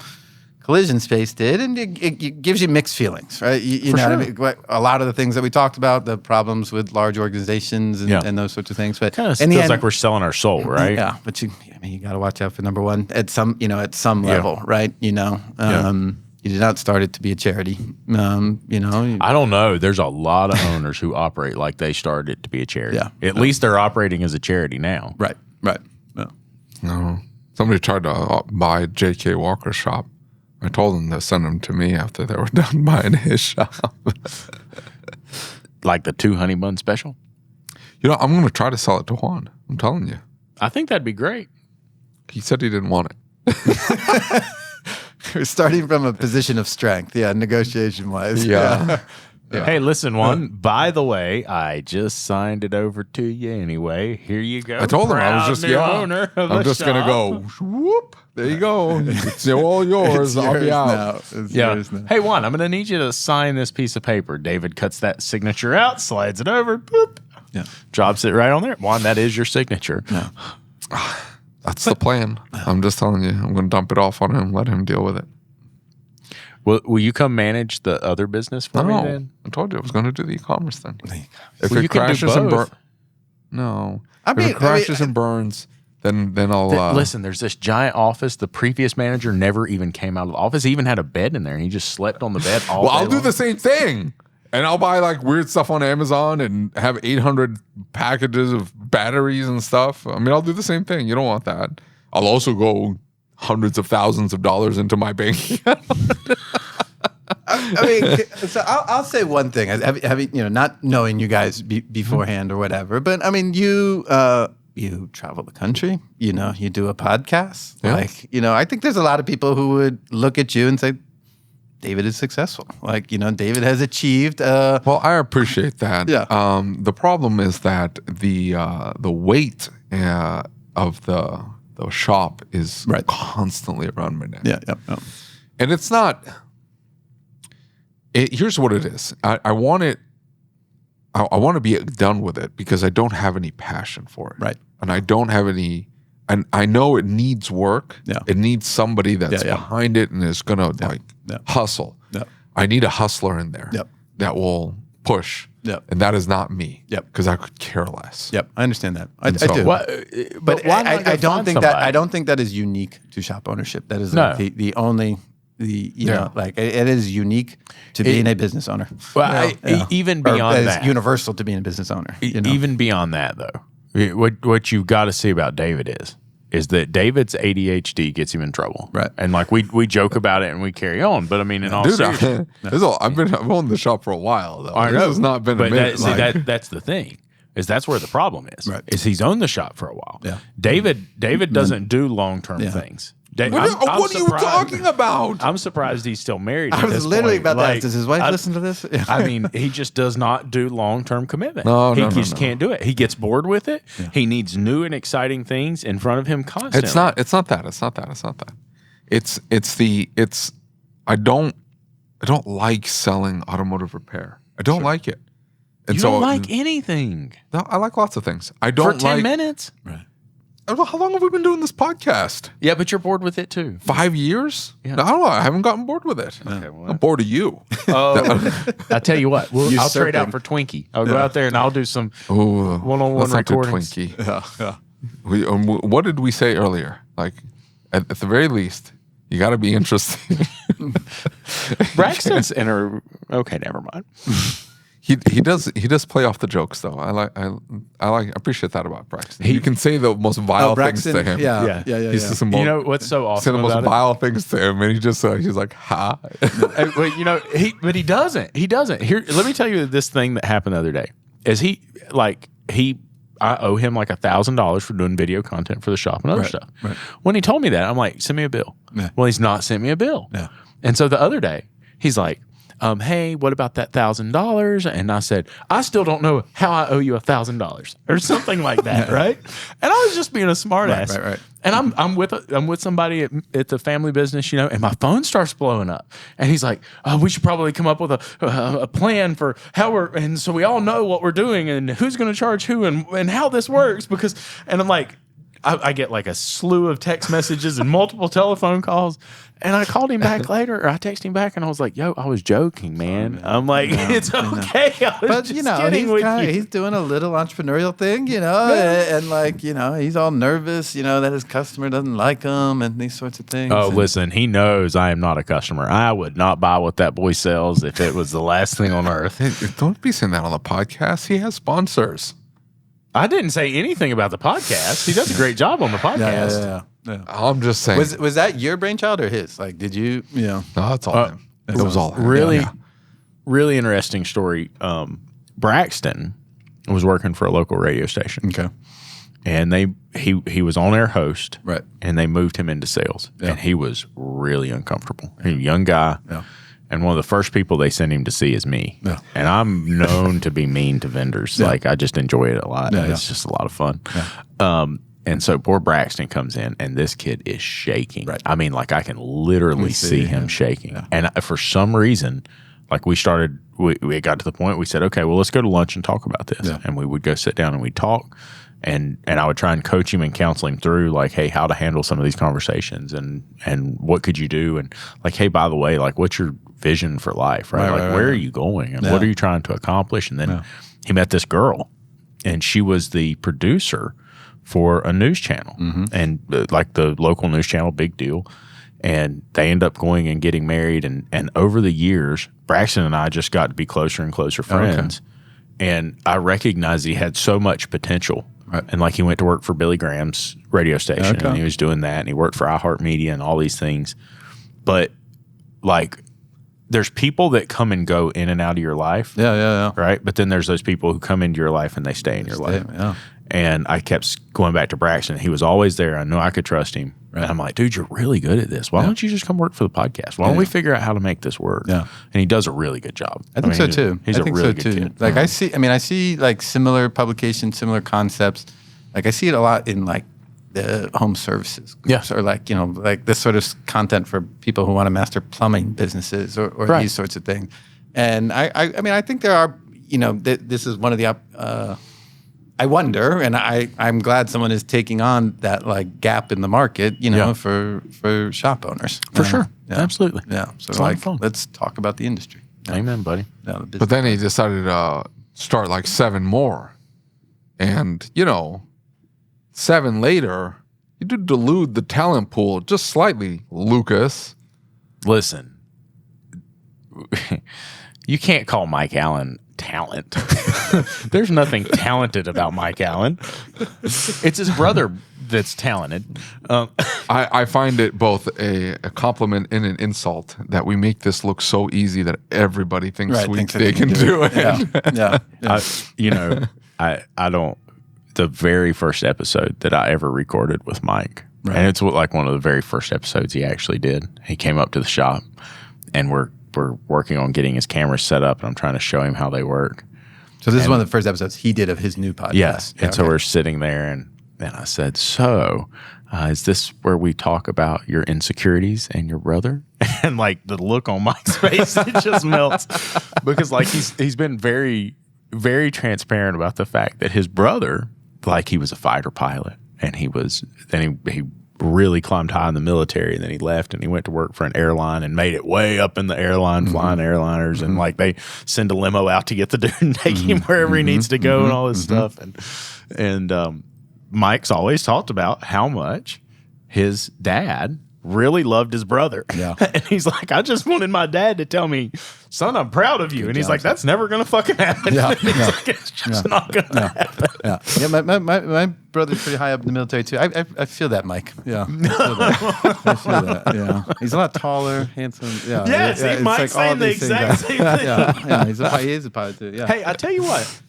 collision space did, and it gives you mixed feelings, right? A lot of the things that we talked about, the problems with large organizations and those sorts of things, but kind of feels like we're selling our soul, right? Yeah, but you got to watch out for number one at some level, right? You did not start it to be a charity. I don't know. There's a lot of owners who operate like they started it to be a charity. Yeah. At least they're operating as a charity now. Right. Yeah. No. Somebody tried to buy J.K. Walker's shop. I told them to send them to me after they were done buying his shop. Like the 2 honey bun special? I'm going to try to sell it to Juan. I'm telling you. I think that'd be great. He said he didn't want it. We're starting from a position of strength, negotiation-wise. Yeah. Hey, listen, Juan, by the way, I just signed it over to you anyway. Here you go. I told him I was just owner of I'm just going to go, whoop, there you go. It's all yours. I'll be out. Yours now. Hey, Juan, I'm going to need you to sign this piece of paper. David cuts that signature out, slides it over, boop, drops it right on there. Juan, that is your signature. Yeah. That's the plan. I'm just telling you. I'm going to dump it off on him, let him deal with it. Will you come manage the other business for me then? I told you I was going to do the e-commerce thing. If you it crashes and burns, if it crashes and burns, then I'll. Listen, there's this giant office. The previous manager never even came out of the office. He even had a bed in there, and he just slept on the bed all day I'll do long. the same thing. And I'll buy like weird stuff on Amazon and have 800 packages of batteries and stuff. I'll do the same thing. You don't want that. I'll also go hundreds of thousands of dollars into my bank account. So I'll say one thing. Having not knowing you guys beforehand or whatever, but you travel the country. You do a podcast. Yeah. I think there's a lot of people who would look at you and say, David is successful. David has achieved. Well, I appreciate that. Yeah. The problem is that the weight of the shop is constantly around my neck. Yeah. And it's not. Here's what it is. I want it. I want to be done with it because I don't have any passion for it. Right. And I don't have any and I know it needs work. Yeah. It needs somebody that's behind it and is going to hustle. Yep. I need a hustler in there Yep. that will push. Yep. And that is not me. Yep. Because I could care less. Yep. I understand that. I so- do. But why not go I don't find think somebody? that I don't think that is unique to shop ownership. That is No. like the only you know, like it is unique to being a business owner. Well, even beyond it's that, universal to being a business owner. You know? even beyond that, though, what you've got to see about David is that David's ADHD gets him in trouble, Right? And like we joke about it and we carry on, but I mean, in all seriousness, I've owned the shop for a while though. I know. This has not been but a minute. that's the thing. That's where the problem is. Right. Is he's owned the shop for a while. Yeah. David doesn't do long-term things. I'm What are you surprised- talking about? I'm surprised he's still married. I at was this literally point. about to Like, ask, does his wife listen to this? I mean, he just does not do long-term commitment. He No, just no. can't do it. He gets bored with it. Yeah. He needs new and exciting things in front of him constantly. It's not that. I don't like selling automotive repair. I don't like it. And You don't like anything. No, I like lots of things. I don't For 10 like minutes. Right. How long have we been doing this podcast? Yeah, but you're bored with it too. 5 years? Yeah. No, I don't know. I haven't gotten bored with it. Okay, well, I'm bored of you. Oh, I tell you what, I'll trade out Usurping. for Twinkie. I'll go out there and I'll do some Ooh, one-on-one let's not do recordings. Twinkie. What did we say earlier? Like, at the very least, you got to be interested. Braxton's okay, never mind. He does play off the jokes though. I appreciate that about Braxton. You can say the most vile things to him. Yeah. He says some You know what's so say awesome the most about vile things to him, and he just he's like, "Ha." But you know, he doesn't. He doesn't. Here, let me tell you this thing that happened the other day. Is I owe him like $1,000 for doing video content for the shop and other stuff. Right. When he told me that, I'm like, send me a bill. Yeah. Well, he's not sent me a bill. Yeah. And so the other day, he's like, hey, what about that $1,000? And I said, I still don't know how I owe you $1,000 or something like that, right? And I was just being a smart ass. Right. And I'm with somebody at the family business, you know, and my phone starts blowing up. And he's like, we should probably come up with a plan for how and so we all know what we're doing and who's going to charge who and how this works and I'm like, I get like a slew of text messages and multiple telephone calls. And I called him back later, or I texted him back, and I was like, yo, I was joking, man. I'm like, it's okay. I was But just you know, kidding with you. he's doing a little entrepreneurial thing, you know, and like, you know, he's all nervous, you know, that his customer doesn't like him and these sorts of things. Oh, And- listen, he knows I am not a customer. I would not buy what that boy sells if it was the last thing on earth. Hey, don't be saying that on the podcast. He has sponsors. I didn't say anything about the podcast. He does a great job on the podcast. Yeah. I'm just saying. Was that your brainchild or his? Like, did you know? No, it's all him. It was all him. Really, Yeah. really interesting story. Braxton was working for a local radio station. Okay. And he was on air host, Right. And they moved him into sales, and he was really uncomfortable. He's a young guy, and one of the first people they sent him to see is me. Yeah. And I'm known to be mean to vendors. Yeah. Like I just enjoy it a lot. Yeah, It's just a lot of fun. And so poor Braxton comes in, and this kid is shaking. Right. I mean, like I can literally see him shaking. Yeah. And for some reason, like we got to the point we said, okay, well, let's go to lunch and talk about this. Yeah. And we would go sit down and we'd talk. And I would try and coach him and counsel him through like, hey, how to handle some of these conversations and what could you do? And like, hey, by the way, like what's your vision for life, right? Like where are you going and what are you trying to accomplish? And then he met this girl, and she was the producer for a news channel and like the local news channel, big deal. And they end up going and getting married. And over the years, Braxton and I just got to be closer and closer friends. And I recognized he had so much potential. Right. And like he went to work for Billy Graham's radio station and he was doing that, and he worked for iHeartMedia and all these things. But like there's people that come and go in and out of your life. Yeah. Right. But then there's those people who come into your life and they stay in your life. Yeah. And I kept going back to Braxton. He was always there. I knew I could trust him. Right. And I'm like, dude, you're really good at this. Why don't you just come work for the podcast? Why don't we figure out how to make this work? Yeah. And he does a really good job. I think so too. He's I a think really so good too. kid. Like I see like similar publications, similar concepts. Like I see it a lot in like the home services groups, or like, you know, like this sort of content for people who want to master plumbing businesses or these sorts of things. And I mean, I think there are, you know, this is one of the I wonder, and I'm glad someone is taking on that like gap in the market, for shop owners. For sure. Yeah. Absolutely. Yeah. So like, let's talk about the industry. Amen, buddy. Yeah, but then he decided to start like 7 more. And, 7 later, you did dilute the talent pool just slightly, Lucas. Listen, you can't call Mike Allen talent. There's nothing talented about Mike Allen. It's his brother that's talented. I find it both a compliment and an insult that we make this look so easy that everybody thinks they can do it. Yeah. I don't. The very first episode that I ever recorded with Mike, and it's like one of the very first episodes he actually did. He came up to the shop, and we're working on getting his cameras set up, and I'm trying to show him how they work. So this is one of the first episodes he did of his new podcast. Yes. And so we're sitting there, and I said, so is this where we talk about your insecurities and your brother? And like the look on Mike's face, it just melts. Because like he's been very, very transparent about the fact that his brother, like he was a fighter pilot, and he really climbed high in the military, and then he left and he went to work for an airline and made it way up in the airline, flying airliners, and like they send a limo out to get the dude and take him wherever he needs to go and all this stuff. And Mike's always talked about how much his dad really loved his brother. Yeah. And he's like, I just wanted my dad to tell me, son, I'm proud of you. And he's like, that's never going to fucking happen. Yeah. Like, it's just not going to happen. Yeah. Yeah. My brother's pretty high up in the military too. I feel that, Mike. Yeah. I feel that. Yeah. He's a lot taller, handsome. Yeah. Yes. Mike's like saying the exact same thing. Yeah. He is a pilot too. Yeah. Hey, I tell you what.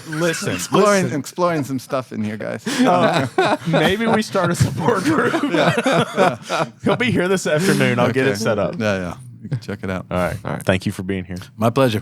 Listen. Exploring some stuff in here, guys. Maybe we start a support group. He'll be here this afternoon. I'll get it set up. Yeah. You can check it out. All right. Thank you for being here. My pleasure.